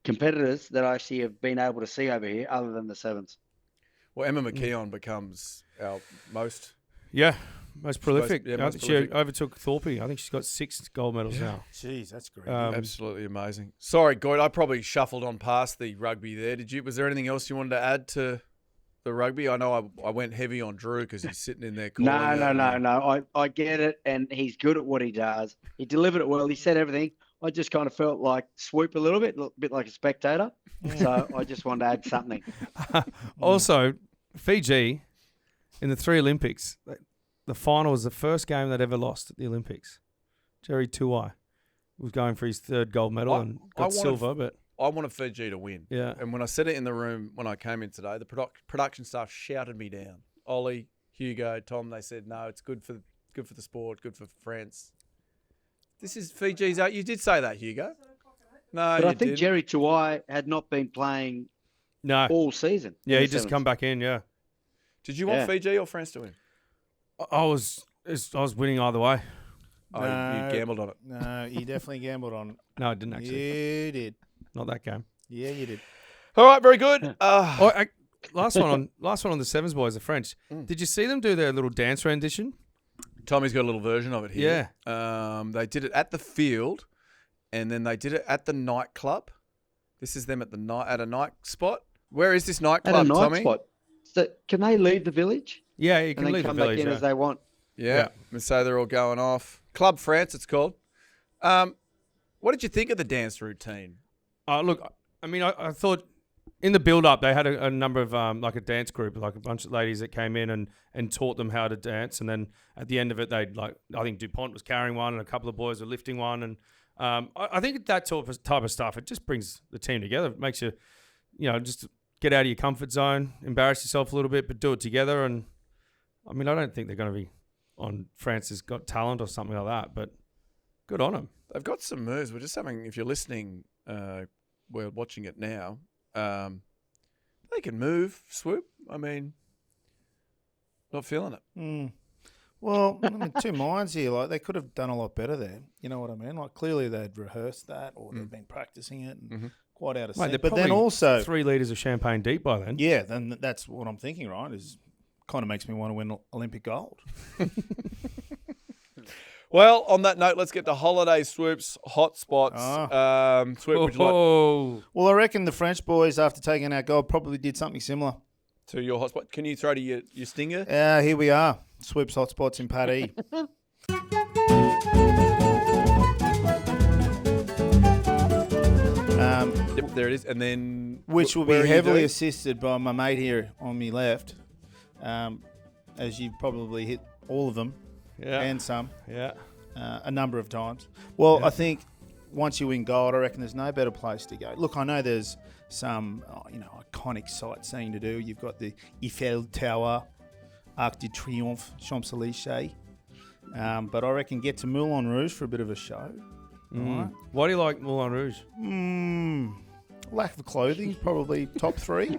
competitors that I actually have been able to see over here other than the sevens. Well, Emma McKeon becomes our most... Yeah, most prolific. most She prolific. overtook Thorpe. I think she's got 6 gold medals now. Jeez, that's great. Absolutely amazing. Sorry, Goy, I probably shuffled on past the rugby there. Was there anything else you wanted to add to the rugby? I know I went heavy on Drew because he's sitting in there calling No. I get it, and he's good at what he does. He delivered it well. He said everything. I just kind of felt like Swoop a little bit like a spectator. So I just wanted to add something. Also, Fiji in the 3 Olympics, the final was the first game they'd ever lost at the Olympics. Jerry Tuai was going for his 3rd gold medal and got silver, but I wanted Fiji to win. Yeah. And when I said it in the room when I came in today, the production staff shouted me down. Ollie, Hugo, Tom, they said, no, it's good for the sport, good for France. This is Fiji's. You did say that, Hugo. No, But you I think didn't. Jerry Tuwai had not been playing No. all season. Yeah, in he the just sevens. come back in. Yeah. Did you want Yeah. Fiji or France to win? I was winning either way. Oh, you No. gambled on it. No, you definitely gambled on it. No, I didn't actually. You did. Not that game. Yeah, you did. All right, very good. Oh, last one on the Sevens boys, the French. Mm. Did you see them do their little dance rendition? Tommy's got a little version of it here. They did it at the field, and then they did it at the nightclub. This is them at a night spot. Where is this At nightclub, a night Tommy? spot. So can they leave the village Yeah, you and can then leave come the village. back in Yeah. as they want? Yeah. And so they're all going off. Club France, it's called. What did you think of the dance routine? Look, I mean, I thought in the build-up they had a number of like a dance group, like a bunch of ladies that came in and taught them how to dance, and then at the end of it, they'd I think Dupont was carrying one, and a couple of boys were lifting one, and I think that type of stuff, it just brings the team together. It makes you, just get out of your comfort zone, embarrass yourself a little bit, but do it together. And I mean, I don't think they're going to be on France's Got Talent or something like that, but good on them. They've got some moves. We're just having, if you're listening, we're watching it now. They can move, swoop. I mean, not feeling it. Well, I'm in two minds here. Like, they could have done a lot better there. You know what I mean? Like, clearly they'd rehearsed that or they'd been practicing it and quite out of Mate, sync. they're But then probably also, 3 litres of champagne deep by then. yeah, then that's what I'm thinking, right? Is kind of makes me want to win Olympic gold. Well, on that note, let's get to Holiday Swoop's hot spots. Swoop, would you like Oh, Well, I reckon the French boys, after taking out gold, probably did something similar. to your hot spot? Can you throw to your stinger? Here we are. Swoop's hot spots in Pad E. Yep, there it is. And then Which will where be are you heavily doing? assisted by my mate here on me left, as you've probably hit all of them yeah. and some Yeah. a number of times. Well, Yeah. I think once you win gold, I reckon there's no better place to go. Look, I know there's some iconic sightseeing to do. You've got the Eiffel Tower, Arc de Triomphe, Champs-Élysées. But I reckon get to Moulin Rouge for a bit of a show. Right. Why do you like Moulin Rouge? Lack of clothing, probably top 3.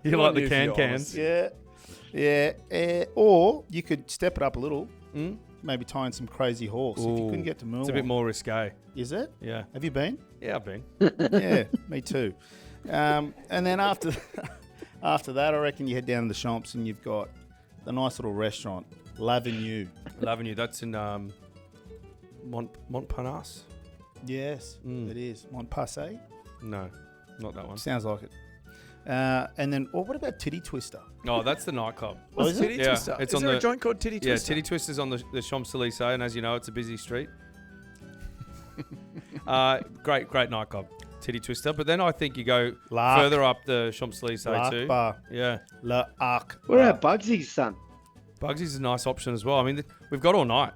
You like the can-cans? Yeah. Or you could step it up a little. Maybe tie in some crazy horse if you couldn't Ooh, get to Moulin. It's a bit more risque. Is it? Yeah. Have you been? Yeah, I've been. Yeah, me too. And then after that, I reckon you head down to the Champs and you've got the nice little restaurant, L'Avenue. Loving you. That's in Montparnasse? Yes, it is. Montpassé. No, not that one. Sounds like it. And then, what about Titty Twister? Oh, that's the nightclub. What's is it? Titty Yeah, Twister? it's Is on there a the- joint called Titty Yeah, Twister? Titty Twister's on the Champs-Élysées, and as you know, it's a busy street. Great nightclub, Titty Twister. But then I think you go L'Arc. further up the Champs-Élysées L'Arc too. Bar. Yeah. L'Arc. What about Bugsy's son? Bugsy's a nice option as well. I mean, we've got all night,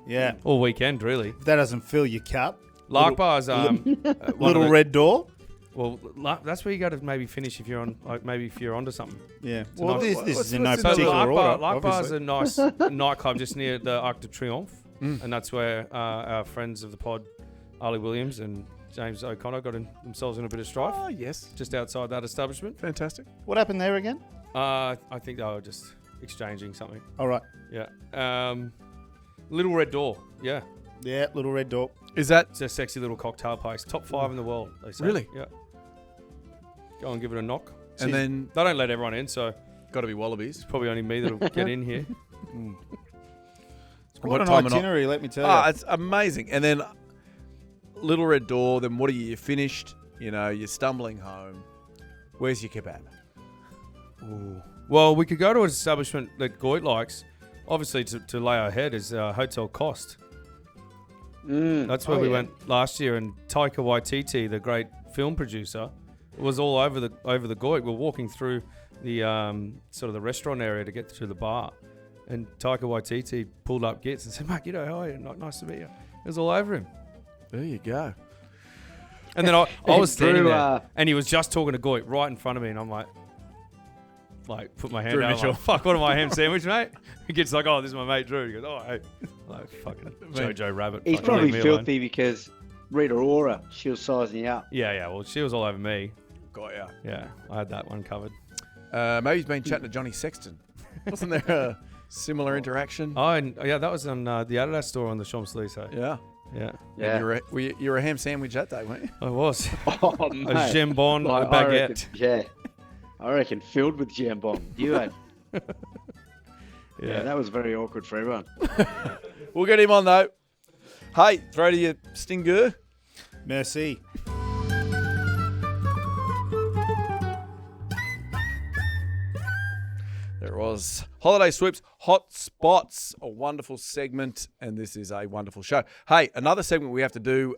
Yeah. all weekend, really. If that doesn't fill your cup. Lark Bar's Little Red Door. Well, that's where you got to maybe finish if you're on, if you're onto something. Yeah. a Well, nice- this is in no what's in the particular order. Lark Bar's obviously. a nice nightclub just near the Arc de Triomphe, and that's where our friends of the pod, Ali Williams and James O'Connor, got themselves in a bit of strife Oh, yes. just outside that establishment. Fantastic. What happened there again? I think they were just exchanging something. All right. Yeah. Little Red Door. Yeah. Yeah, Little Red Door. Is that It's a sexy little cocktail place. Top 5 in the world, they say. Really? Yeah. Go and give it a knock. and then They don't let everyone in, so got to be Wallabies? it's probably only me that'll get in here. It's What quite an time of night? itinerary, let me tell you. Ah, it's amazing. And then Little Red Door. Then what are you? You're finished. You're stumbling home. Where's your kebab? Ooh. Well, we could go to an establishment that Goit likes. Obviously, to lay our head is Hotel Cost. That's where we went last year, and Taika Waititi, the great film producer, was all over the Goit. We're walking through the sort of the restaurant area to get to the bar, and Taika Waititi pulled up Gits and said, "Mate, how are you? Nice to meet you." It was all over him. There you go. And then I was standing Drew, there, and he was just talking to Goit right in front of me, and I'm like put my hand Drew out, Mitchell. like, fuck, what am I, ham sandwich, mate? He gets like, oh, this is my mate Drew. He goes, oh, hey, like fucking Jojo Rabbit. He's fucking probably leave me alone. filthy because Rita Ora, she was sizing you up. Yeah. Well, she was all over me. Got ya. Yeah, I had that one covered. Maybe he's been chatting to Johnny Sexton. Wasn't there a similar interaction? Oh, and yeah, that was on the Adidas store on the Champs-Élysées. Yeah. Yeah, Yeah. You were a ham sandwich that day, weren't you? I was. Oh, A mate. jambon, a Like, baguette. I reckon filled with jambon. You had. Yeah. Yeah, that was very awkward for everyone. We'll get him on, though. Hey, throw to your stinger. Merci. There it was. Holiday Swoops, Hot Spots, a wonderful segment, and this is a wonderful show. Hey, another segment we have to do,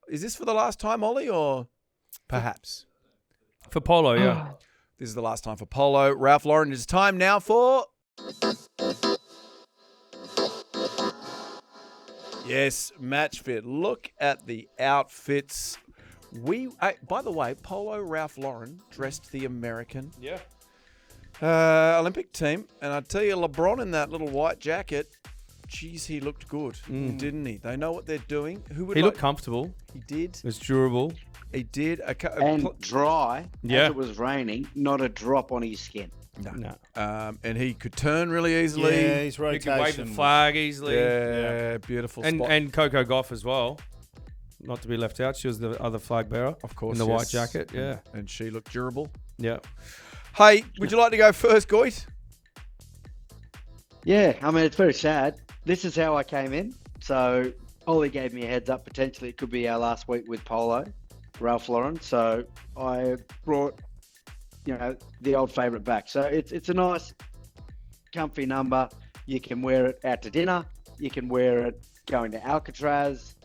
is this for the last time, Ollie, or perhaps? For Polo, yeah. This is the last time for Polo. Ralph Lauren, it's time now for... Yes, match fit. Look at the outfits. By the way, Polo Ralph Lauren dressed the American Olympic team, and I tell you, LeBron in that little white jacket, geez, he looked good, didn't he? They know what they're doing. He looked comfortable. He did. It was durable. He did. And dry, Yeah. as it was raining, not a drop on his skin. No. And he could turn really easily. Yeah, his You rotation. could wave the flag easily. Yeah, beautiful spot. And Coco Gauff as well. Not to be left out. She was the other flag bearer. Of course, in the white yes. jacket. Yeah. And she looked durable. Yeah. Hey, would you like to go first, Goit? Yeah, I mean, it's very sad. This is how I came in. So Ollie gave me a heads up. Potentially, it could be our last week with Polo, Ralph Lauren. So I brought, the old favourite back. So it's a nice, comfy number. You can wear it out to dinner. You can wear it going to Alcatraz.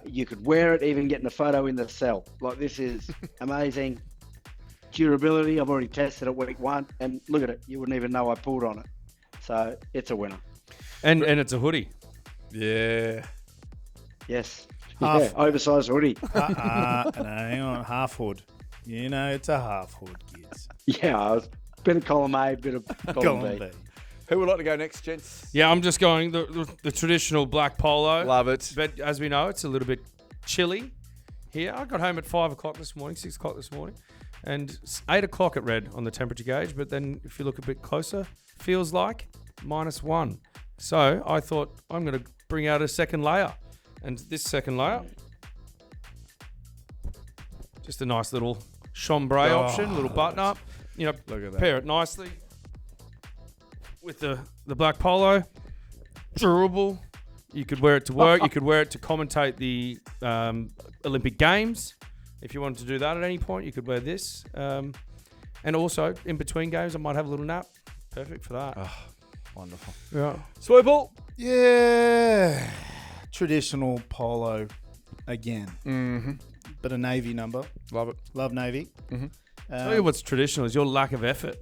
You could wear it even getting a photo in the cell. Like, this is amazing. Durability, I've already tested it week 1, and look at it, you wouldn't even know I pulled on it. So it's a winner. And it's a hoodie. Yeah. Yes. Half. Yeah, oversized hoodie. No, hang on, half hood. It's a half hood, kids. Yeah, I was bit of column A, bit of column Column B. B. Who would like to go next, gents? Yeah, I'm just going the traditional black polo. Love it. But as we know, it's a little bit chilly here. I got home at 5 o'clock this morning, 6 o'clock this morning, and 8 o'clock it read on the temperature gauge. But then if you look a bit closer, feels like -1. So I thought I'm going to bring out a second layer. And this second layer, just a nice little chambray option, little button up. Look at that. Pair it nicely with the black polo. Durable. You could wear it to work. You could wear it to commentate the Olympic Games. If you wanted to do that at any point, you could wear this. And also, in between games, I might have a little nap. Perfect for that. Oh, wonderful. Yeah. Swoople. Yeah. Traditional polo again. Mm-hmm. But a navy number. Love it. Love navy. Mhm. Tell you what's traditional is your lack of effort.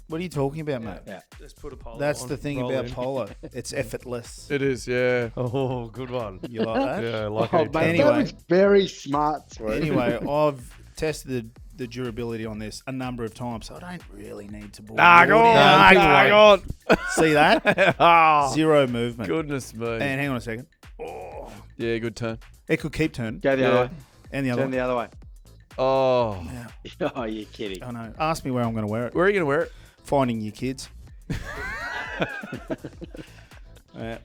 What are you talking about, mate? Yeah. Just put a polo That's on, the thing roll about in. polo. It's effortless. It is, yeah. Oh, good one. You like that? Yeah, I like Oh, it. mate, Anyway. that was very smart, Swoop. Anyway, I've tested the durability on this a number of times, so I don't really need to bore Nah, the go on. audience. Hang on. See that? Oh, Zero movement. goodness me. And hang on a second. Yeah, good turn. It could keep turning. Go the other way. And the other Turn one. the other way. Oh. Oh, you're kidding. I know. Ask me where I'm going to wear it. Where are you going to wear it? Finding your kids. Yeah.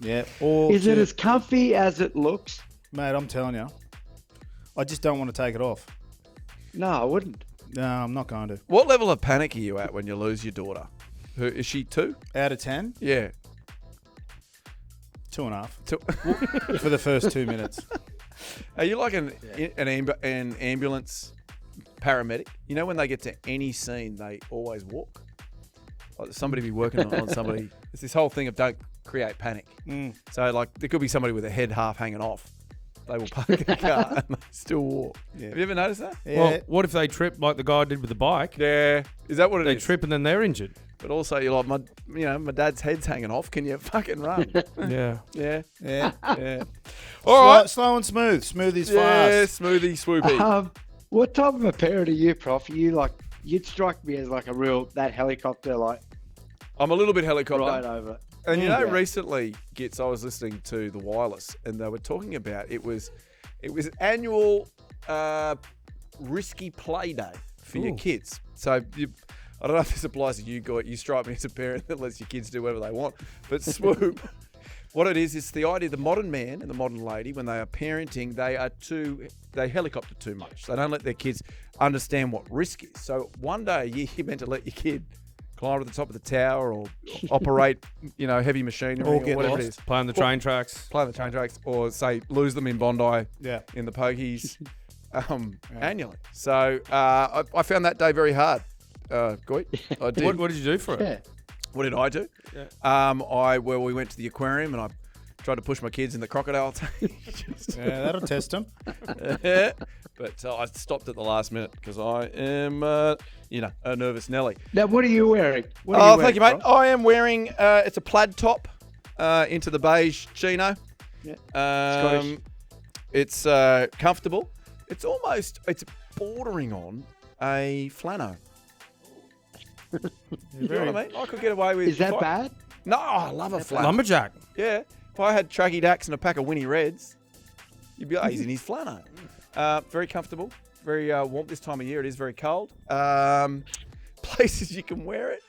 Yeah. Or Is it as comfy as it looks? Mate, I'm telling you. I just don't want to take it off. No, I wouldn't. No, I'm not going to. What level of panic are you at when you lose your daughter? Is she 2? Out of 10, Yeah. 2.5 Two. for the first 2 minutes. Are you like an ambulance paramedic? You know when they get to any scene, they always walk? Like somebody be working on somebody. It's this whole thing of don't create panic. Mm. So like there could be somebody with a head half hanging off. They will park the car and they still walk. Yeah. Have you ever noticed that? Yeah. Well, what if they trip like the guy did with the bike? Yeah. Is that what it They is? trip and then they're injured. But also you're like, my dad's head's hanging off. Can you fucking run? Yeah. Yeah. Yeah. Yeah. All right. Slow and smooth. Smooth is Yeah, fast. smoothie swoopy. What type of a parent are you, Prof? You'd strike me as like a real, that helicopter, like I'm a little bit helicopter. right over. And you know, Yeah. recently, Gits, I was listening to The Wireless, and they were talking about it was annual risky play day for your kids. So I don't know if this applies to you, Goy. You strike me as a parent that lets your kids do whatever they want. But Swoop, what it is the idea the modern man and the modern lady, when they are parenting, they helicopter too much. They don't let their kids understand what risk is. So one day a year, you're meant to let your kid climb to the top of the tower or operate, heavy machinery or get whatever lost. it is. Playing the train tracks. Play on the train tracks, or say lose them in Bondi Yeah. in the pokies annually. So I found that day very hard. Goy, I did. What did you do for it? Yeah. What did I do? Yeah. We went to the aquarium and I tried to push my kids in the crocodile tank. Yeah, that'll test them. But I stopped at the last minute because I am, a nervous Nelly. Now, what are you wearing? What are you Thank you, wearing, mate. I am wearing, it's a plaid top into the beige chino. Yeah. Scottish. It's comfortable. It's bordering on a flannel. You know what I mean? I could get away with. Is that bad? No, I love a flannel. Lumberjack. Yeah. If I had tracky dacks and a pack of Winnie Reds, you'd be like, he's in his flannel. Very comfortable. Very warm this time of year. It is very cold. Places you can wear it.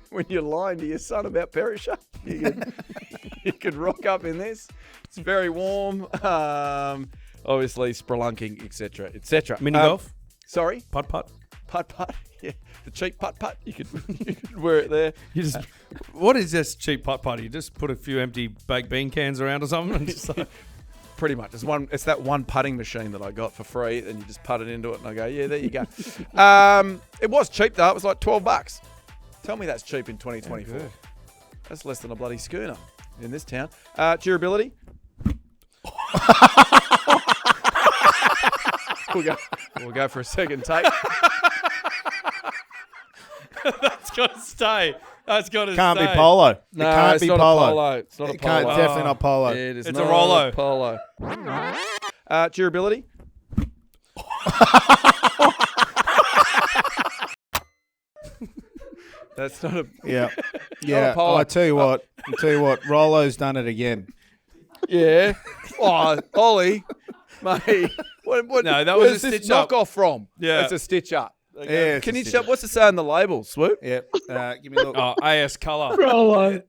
When you're lying to your son about Perisher, you could rock up in this. It's very warm. Obviously, spelunking, etc., etc. Mini golf. Sorry? Putt. Putt. Yeah. The cheap putt. You could wear it there. You just what is this cheap putt? You just put a few empty baked bean cans around or something. And just like, Pretty much. It's that one putting machine that I got for free, and you just put it into it, and I go, yeah, there you go. It was cheap though. It was like $12. Tell me that's cheap in 2024. That's less than a bloody schooner in this town. Durability. We'll go for a second take. that's got to stay. That's got to Can't stay. be polo. No, it can't it's be not polo. a polo. It's not a It can't, polo. definitely not polo. It is It's not a Rollo. a polo. Durability. That's not a. Yeah. Not Yeah. a polo. I tell you what, Rollo's done it again. Yeah. Oh, Ollie, mate. What, No, that was where's a this stitch up. knockoff from? Yeah. It's a stitch up. Yeah, it's Can a you stitch show, up. what's it say on the label, Swoop? Yeah. Give me a look. Oh, AS colour. Rollo.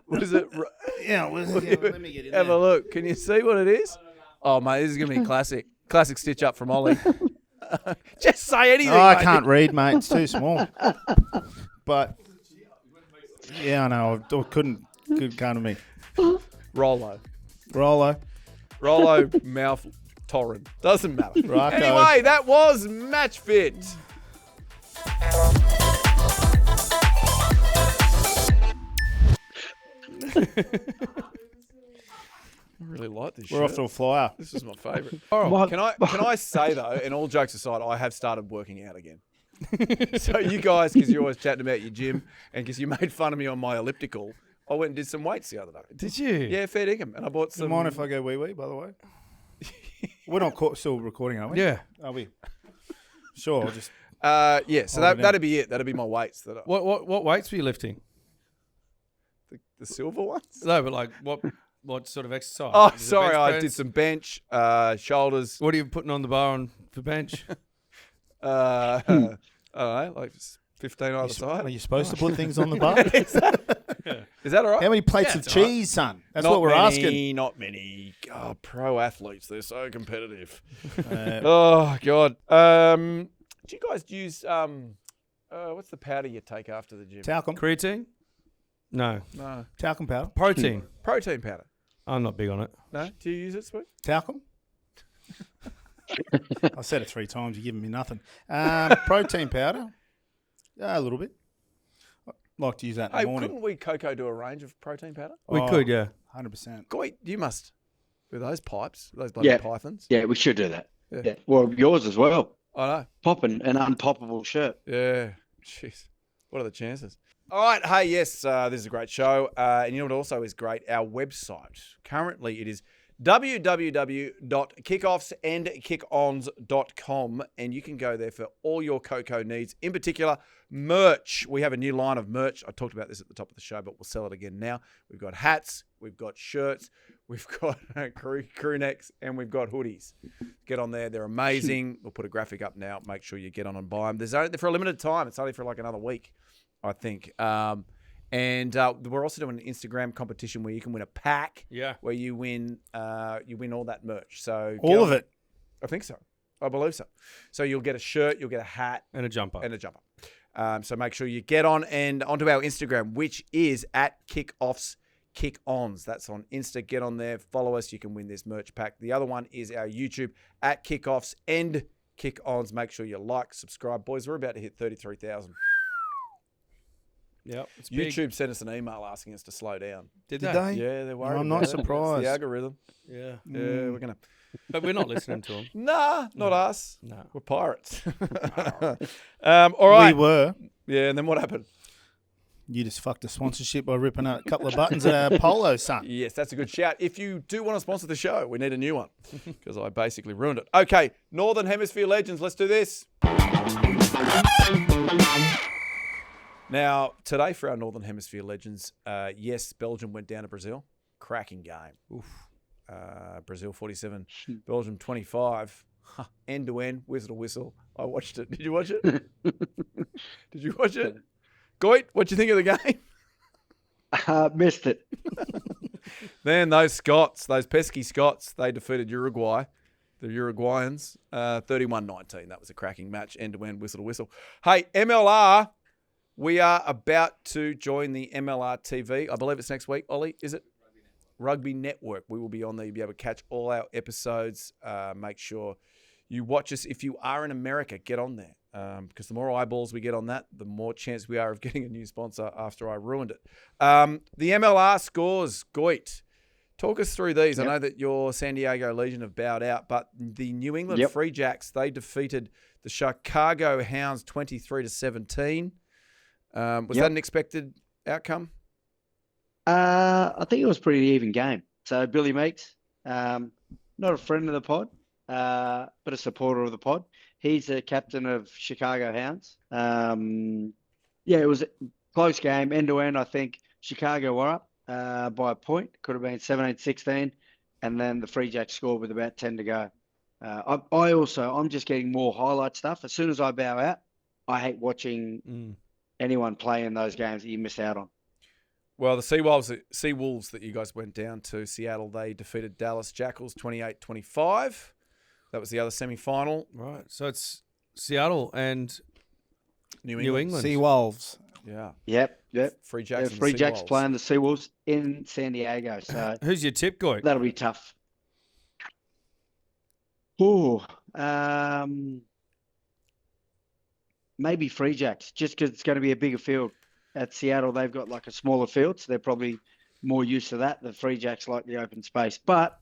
What is it? Yeah, let me get in Have there. a look. Can you see what it is? Oh, mate, this is going to be classic. Classic stitch up from Ollie. Just say anything, Oh, I mate. can't read, mate. It's too small. But yeah, I know. I couldn't come to me. Rollo. Rollo. Mouth torrent. Doesn't matter. Righto. Anyway, that was Match Fit. I really like this We're off shirt. to a flyer. This is my favourite. My- Can I say though, and all jokes aside, I have started working out again. So you guys, because you're always chatting about your gym, and because you made fun of me on my elliptical, I went and did some weights the other day. Did you? Yeah, fair dinkum, and I bought Do some. you mind if I go wee-wee, by the way? We're not still recording, are we? Yeah. Are we? Sure, I'll just... Yeah, so Hold it in. that'd be it. That'd be my weights. What weights were you lifting? The silver ones. No, but like what sort of exercise? Oh, Is it sorry, bench I press? did some bench, shoulders. What are you putting on the bar on for bench? I don't know, like 15 either Are side. you supposed to put things on the bar? Is that all right? How many plates Yeah, of it's all right. cheese, son? That's Not what we're many, asking. Not many. Oh, pro athletes, they're so competitive. Uh, Oh God. Do you guys use what's the powder you take after the gym? talcum. Creatine? No. No, Talcum powder. Protein? protein powder. I'm not big on it. No, do you use it, Sweet? Talcum? I said it 3 times. You're giving me nothing. Protein powder? A little bit. I like to use that in Hey, the morning. couldn't we, Coco, do a range of protein powder? We Oh. could, yeah. 100%. Goy, you must. With those pipes, those bloody Yeah. pythons. Yeah, we should do that. Yeah. Yeah. Well, yours as well. I know. Popping an unpoppable shirt. Yeah. Jeez. What are the chances? All right. Hey, yes, this is a great show. And you know what also is great? Our website. Currently, it is www.kickoffsandkickons.com, and you can go there for all your KOKO needs, in particular merch. We have a new line of merch. I talked about this at the top of the show, but we'll sell it again now. We've got hats, we've got shirts, we've got crew necks, and we've got hoodies. Get on there. They're amazing. We'll put a graphic up now. Make sure you get on and buy them. They're for a limited time. It's only for like another week, I think. And we're also doing an Instagram competition where you can win a pack. Yeah. Where you win all that merch. So All of it. I think so. I believe so. So you'll get a shirt, you'll get a hat, And a jumper. So make sure you get on and onto our Instagram, which is at Kickoffs Kick-Ons. That's on Insta. Get on there, follow us. You can win this merch pack. The other one is our YouTube at Kickoffs and Kick-Ons. Make sure you like, subscribe, boys. We're about to hit 33,000. Yep. It's YouTube sent us an email asking us to slow down. Did Did they? they? Yeah, they're worried. I'm about not it. surprised. It's the algorithm. Yeah. Yeah, we're gonna. But we're not listening to them. Nah, not us. No. We're pirates. All right. We were. Yeah, and then what happened? You just fucked the sponsorship by ripping out a couple of buttons at our polo, son. Yes, that's a good shout. If you do want to sponsor the show, we need a new one because I basically ruined it. Okay, Northern Hemisphere Legends, let's do this. Now, today for our Northern Hemisphere Legends, yes, Belgium went down to Brazil. Cracking game. Brazil 47, Belgium 25. End to end, whistle to whistle. I watched it. Did you watch it? Did you watch it? Goit, what'd you think of the game? Missed it. Man, those Scots, those pesky Scots, they defeated Uruguay, the Uruguayans, 31-19. That was a cracking match, end-to-end, whistle to whistle. Hey, MLR, we are about to join the MLR TV. I believe it's next week. Ollie, is it? Rugby Network. We will be on there. You'll be able to catch all our episodes. Make sure you watch us. If you are in America, get on there. Because the more eyeballs we get on that, the more chance we are of getting a new sponsor after I ruined it. The MLR scores, Goit. Talk us through these. Yep. I know that your San Diego Legion have bowed out, but the New England Free Jacks, they defeated the Chicago Hounds 23-17. Was that an expected outcome? I think it was a pretty even game. So Billy Meeks, not a friend of the pod, but a supporter of the pod. He's the captain of Chicago Hounds. It was a close game, end-to-end. I think Chicago were up by a point. Could have been 17-16. And then the Free Jacks scored with about 10 to go. I'm just getting more highlight stuff. As soon as I bow out, I hate watching anyone play in those games that you miss out on. Well, the Seawolves that you guys went down to Seattle, they defeated Dallas Jackals 28-25. That was the other semi-final. Right. So it's Seattle and New England. Seawolves. Yeah. Yep. Free Jacks. And Free Jacks Seawolves. playing the Seawolves in San Diego. So Who's your tip, Goit? that'll be tough. Ooh, maybe Free Jacks, just because it's going to be a bigger field. At Seattle, they've got like a smaller field, so they're probably more used to that. The Free Jacks like the open space. But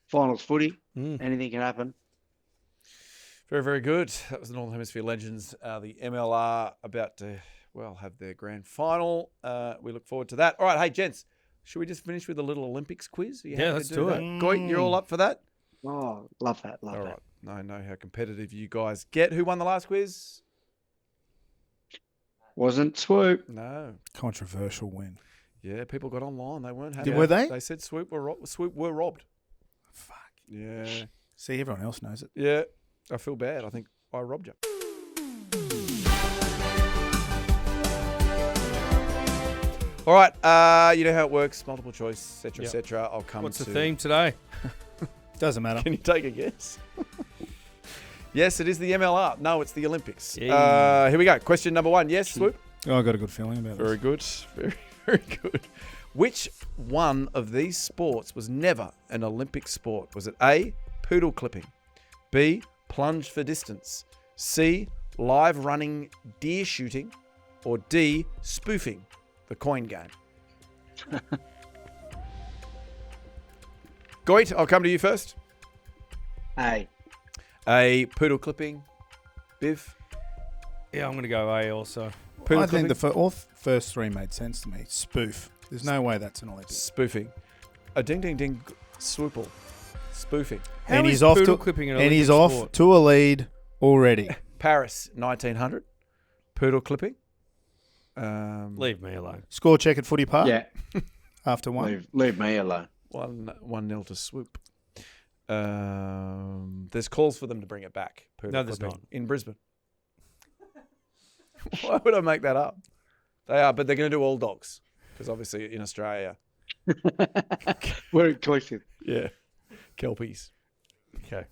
finals footy, anything can happen. Very, very good. That was the Northern Hemisphere Legends. The MLR about to, have their grand final. We look forward to that. All right, hey, gents, should we just finish with a little Olympics quiz? Are you happy let's to do that? it. Goit, you're all up for that? Oh, love that. All right. I know how competitive you guys get. Who won the last quiz? Wasn't Swoop. No. Controversial win. Yeah, people got online. They weren't happy. Were they? They said Swoop were robbed. Fuck. Yeah. See, everyone else knows it. Yeah. I feel bad. I think I robbed you. All right. You know how it works. Multiple choice, etc., etc. I'll come What's to... the theme today? Doesn't matter. Can you take a guess? Yes, it is the MLR. No, it's the Olympics. Yeah. Here we go. Question number 1. Yes, Swoop? Oh, I got a good feeling about Very good. Very, very good. Which one of these sports was never an Olympic sport? Was it A, poodle clipping, B, plunge for distance, C, live running deer shooting, or D, spoofing, the coin game? Goit, I'll come to you first. A, poodle clipping. Biv? Yeah, I'm going to go A also. Poodle I think clipping? all first three made sense to me. Spoof. There's no way that's an Olympic. Spoofing. A ding, ding, ding, swoople. Spoofing. How and is he's off poodle to clipping an and he's Olympic off sport? to a lead already. Paris, 1900. Poodle clipping. Leave me alone. Score check at Footy Park Yeah, after one. leave me alone. 1-0 to Swoop. There's calls for them to bring it back. Poodle No, there's clipping not. In Brisbane. Why would I make that up? They are, but they're going to do all dogs because obviously in Australia, We're inclusive. yeah, Kelpies. Okay.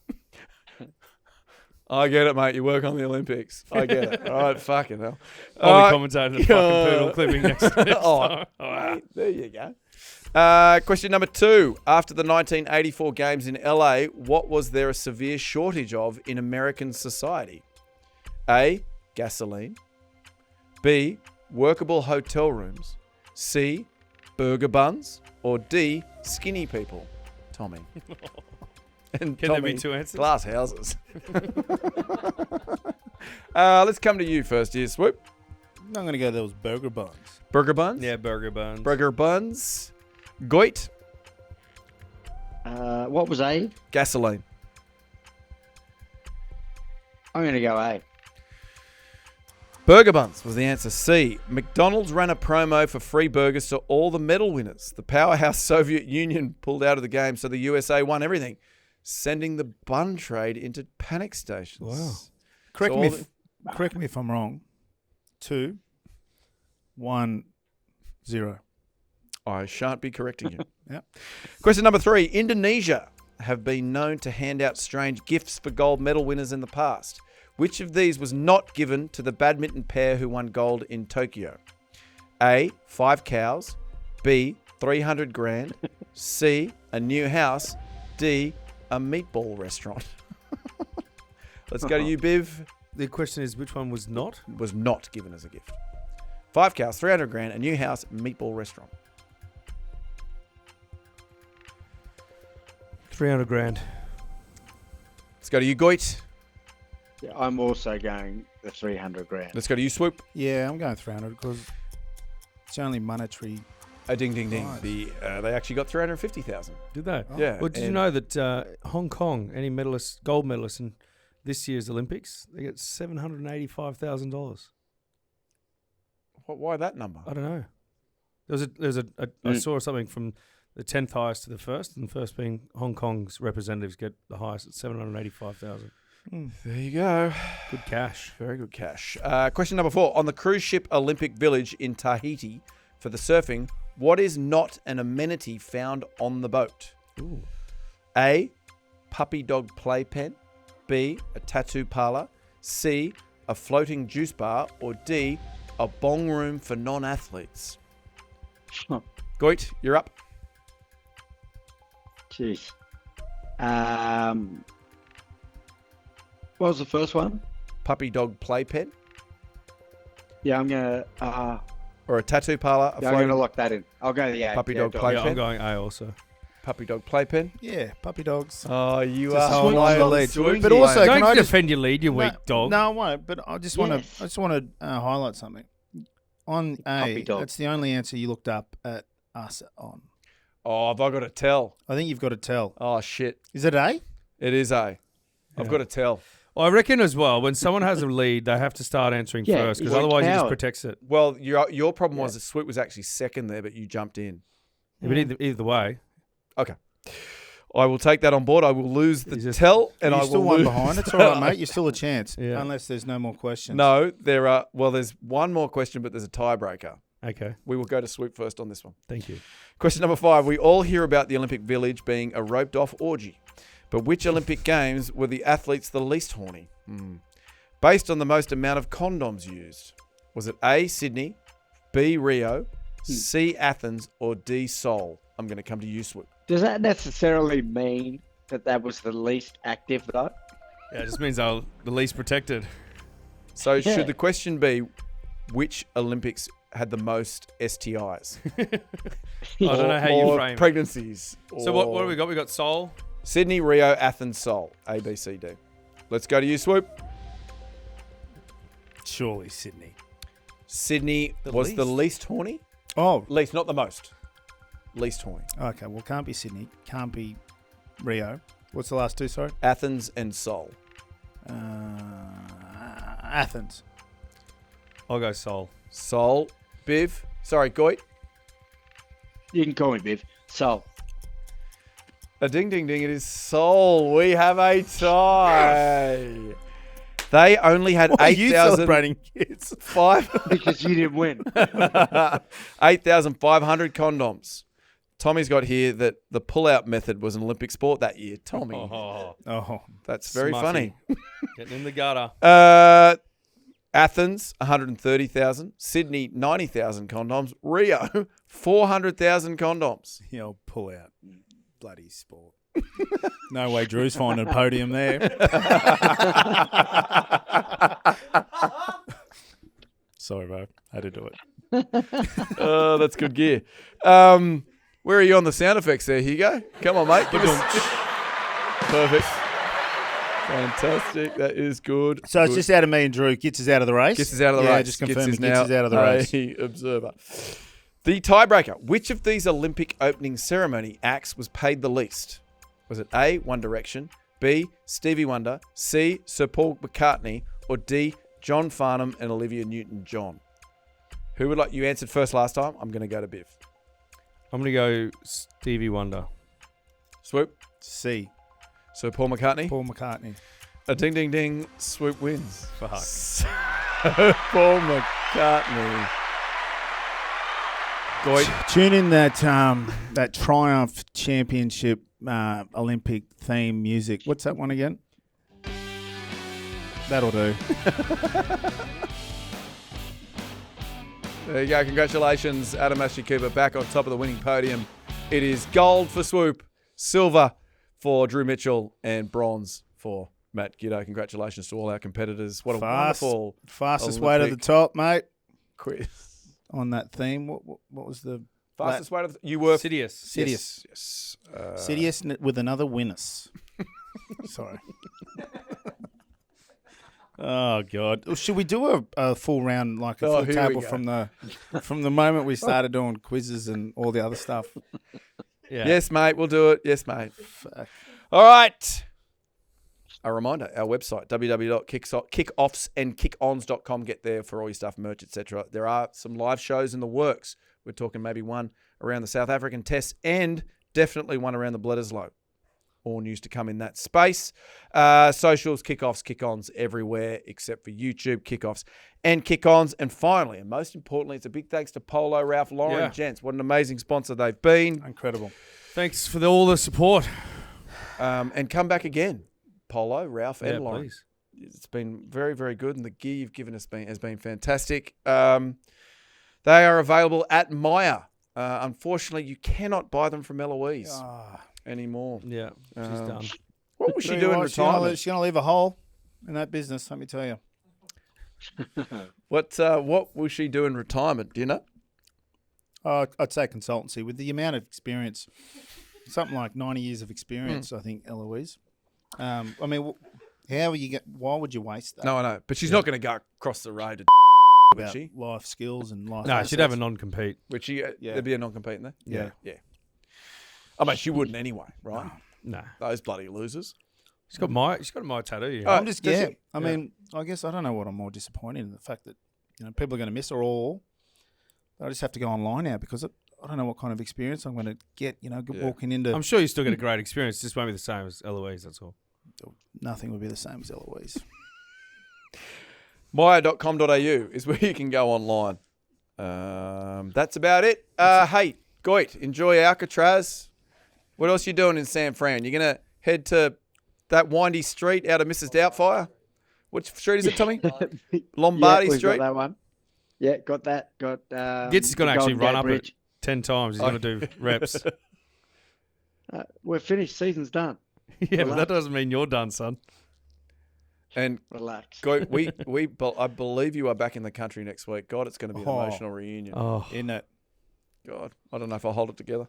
I get it, mate. You work on the Olympics. I get it. All right, fucking hell. I'll be commentating the fucking poodle clipping next Oh, time. mate, there you go. Question number 2. After the 1984 games in LA, what was there a severe shortage of in American society? A. Gasoline. B. Workable hotel rooms. C. Burger buns. Or D. Skinny people. Tommy. And Can there Tommy, be two answers? glass houses. Let's come to you first here, Swoop. I'm going to go those burger buns. Burger buns? Yeah, burger buns. Burger buns. Goit. What was A? Gasoline. I'm going to go A. Burger buns was the answer. C. McDonald's ran a promo for free burgers to all the medal winners. The powerhouse Soviet Union pulled out of the game, so the USA won everything, sending the bun trade into panic stations. Wow. Correct So me. all Correct me if I'm wrong. 2, 1, 0. I shan't be correcting you. Yep. Question number 3. Indonesia have been known to hand out strange gifts for gold medal winners in the past. Which of these was not given to the badminton pair who won gold in Tokyo? A. 5 cows. B. 300 grand. C. A new house. D. A meatball restaurant. Let's go to you, Biv. The question is, which one was not? Was not given as a gift. 5 cows, 300 grand, a new house, meatball restaurant. 300 grand. Let's go to you, Goit. Yeah, I'm also going the 300 grand. Let's go to you, Swoop. Yeah, I'm going 300 because it's only monetary. Ding, ding, ding. Nice. They actually got 350,000. Did they? Yeah. Well, did you and- know that Hong Kong, any medalists, gold medalists in this year's Olympics, they get $785,000. Why that number? I don't know. I saw something from the 10th highest to the first, and the first being Hong Kong's representatives get the highest at 785,000. There you go. Good cash. Very good cash. Question number 4. On the cruise ship Olympic Village in Tahiti for the surfing, what is not an amenity found on the boat? Ooh. A. Puppy dog playpen. B. A tattoo parlor. C. A floating juice bar. Or D. A bong room for non-athletes. Goit, you're up. Jeez. What was the first one? Puppy dog playpen. Yeah, I'm gonna. Or a tattoo parlor. A Yeah, I'm gonna lock that in. I'll go the A. Puppy Yeah, dog dog. play- Yeah, I'm Playpen? going A also. Puppy dog playpen. Yeah, puppy dogs. Oh, you Just are hold on to the lead. swinging. But also, Don't can I just defend your lead, you weak dog. No, I won't. But I just want Yes. to. I just want to highlight something. On A, Puppy dog. that's the only answer you looked up at us on. Oh, have I got to tell? I think you've got to tell. Oh, shit. Is it A? It is A. I've got to tell. I reckon as well, when someone has a lead, they have to start answering Yeah, first, because he's a otherwise it just coward. protects it. Well, your problem was that Swoop was actually second there, but you jumped in. Yeah, but either way, Okay. I will take that on board. I will lose the You just- tell, and You're I still will one lose. behind. It's all right, mate. You're still a chance. Yeah. Unless there's no more questions. No, there are. Well, there's one more question, but there's a tiebreaker. okay, We will go to Swoop first on this one. thank you. Question number 5. We all hear about the Olympic Village being a roped-off orgy. But which Olympic Games were the athletes the least horny? Based on the most amount of condoms used. Was it A, Sydney, B, Rio, C, Athens, or D, Seoul? I'm going to come to you, Swoop. Does that necessarily mean that was the least active though? Yeah, it just means they're the least protected. So Yeah. should the question be, which Olympics had the most STIs? I don't know how you Or frame it. pregnancies. So what or do we got? We got Seoul. Sydney, Rio, Athens, Seoul. A, B, C, D. Let's go to you, Swoop. Surely Sydney. Sydney The was the least. least horny? Oh, Least, not the most. Least horny. okay. Well, can't be Sydney. Can't be Rio. What's the last two, sorry? Athens and Seoul. Athens. I'll go Seoul. Seoul. Biv. Sorry, Goit. You can call me Biv. So, A ding, ding, ding. It is Seoul. We have a tie. They only had Why are you 8,000. celebrating kids? because you didn't win. 8,500 condoms. Tommy's got here that the pull-out method was an Olympic sport that year. Tommy. Oh, That's very Smutty. funny. Getting in the gutter. Athens, 130,000. Sydney, 90,000 condoms. Rio, 400,000 condoms. pull out. Bloody sport. No way Drew's finding a podium there. Sorry, bro. Had to do it. Oh, that's good gear. Where are you on the sound effects there, Hugo? Come on, mate. Give us... Perfect. Fantastic. That is good. So it's Good. just out of me and Drew. Gits is out of the race. Gits is out of the yeah, race. just Gits confirming is Gits now is out of the race. a observer. The tiebreaker. Which of these Olympic opening ceremony acts was paid the least? Was it A, One Direction, B, Stevie Wonder, C, Sir Paul McCartney, or D, John Farnham and Olivia Newton-John? Who would like... You answered first last time. I'm going to go to Biv. I'm going to go Stevie Wonder. Swoop. C. Sir Paul McCartney. Paul McCartney. A ding, ding, ding. Swoop wins. Fuck. Sir Paul McCartney. Goit. Tune in that that Triumph Championship Olympic theme music. What's that one again? That'll do. There you go. Congratulations, Adam Ashley Cooper, back on top of the winning podium. It is gold for Swoop, silver for Drew Mitchell, and bronze for Matt Giddo. Congratulations to all our competitors. What a wonderful fastest way to the Olympic top, mate. quiz. On that theme, what was the Fastest way to you were Sidious. Sidious? Yes. Sidious with another winners. Sorry. Oh God! Well, should we do a full round, like a full here table we go. from the moment we started doing quizzes and all the other stuff? Yeah. Yes, mate. We'll do it. Yes, mate. Fuck. All right. A reminder, our website, www.kickoffsandkickons.com. Get there for all your stuff, merch, etc. There are some live shows in the works. We're talking maybe one around the South African Test and definitely one around the Bledisloe. All news to come in that space. Socials, kickoffs, kick-ons everywhere except for YouTube, kickoffs and kick-ons. And finally, and most importantly, it's a big thanks to Polo Ralph Lauren, Yeah. gents. What an amazing sponsor they've been. Incredible. Thanks for all the support. And come back again, Polo, Ralph, and Yeah, Lauren. please. It's been very, very good, and the gear you've given us has been fantastic. They are available at Maya. Unfortunately, you cannot buy them from Eloise anymore. Yeah, she's done. What was she Tell you doing in what, retirement? She's gonna leave a hole in that business. Let me tell you. What will she do in retirement? Do you know? I'd say consultancy with the amount of experience, something like 90 years of experience. I think Eloise. I mean, how you get? Why would you waste that? No, I know, but she's not going to go across the road to would About she? life skills and life. No, she'd have a assets. non-compete. Would she? There'd be a non-compete in there. Yeah. Yeah. I mean, she wouldn't anyway, right? No, Those bloody losers. she's got my tattoo. Yeah. Oh, I'm just does yeah. she? I mean, I guess I don't know what I'm more disappointed in the fact that people are going to miss her all. I just have to go online now because I don't know what kind of experience I'm going to get. Walking into I'm sure you still get a great experience. It just won't be the same as Eloise. That's all. nothing would be the same as Eloise. Maya.com.au is where you can go online. That's about it. Hey, Goit, enjoy Alcatraz. What else you doing in San Fran? You're going to head to that windy street out of Mrs. Doubtfire? Which street is it, Tommy? Lombardi we've Street? got that one. Yeah, got that. Got Gits is going to the actually Golden run Gate up Bridge. it 10 times. He's going to do reps. We're finished. Season's done. Yeah, but that doesn't mean you're done, son. And Relax. Goit, I believe you are back in the country next week. God, it's going to be an emotional reunion. Oh, Isn't it? God, I don't know if I'll hold it together.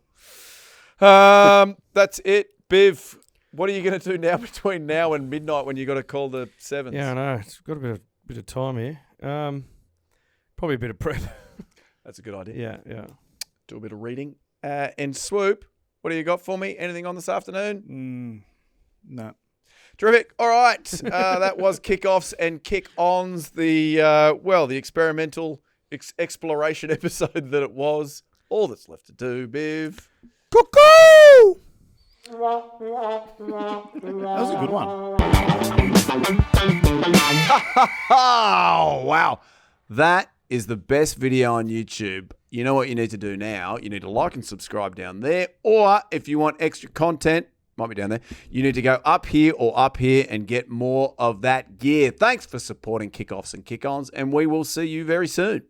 That's it. Biv, what are you going to do now between now and midnight when you got to call the Sevens? yeah, I know. It's got a bit of time here. Probably a bit of prep. That's a good idea. Yeah. Do a bit of reading. And Swoop, What do you got for me? Anything on this afternoon? No. Terrific. All right. That was kickoffs and kick-ons, the experimental exploration episode that it was. All that's left to do, Biv. KOKO! That was a good one. Oh, wow. That is the best video on YouTube. You know what you need to do now? You need to like and subscribe down there. Or if you want extra content, might be down there, you need to go up here or up here and get more of that gear. Thanks for supporting Kickoffs and Kick-Ons, and we will see you very soon.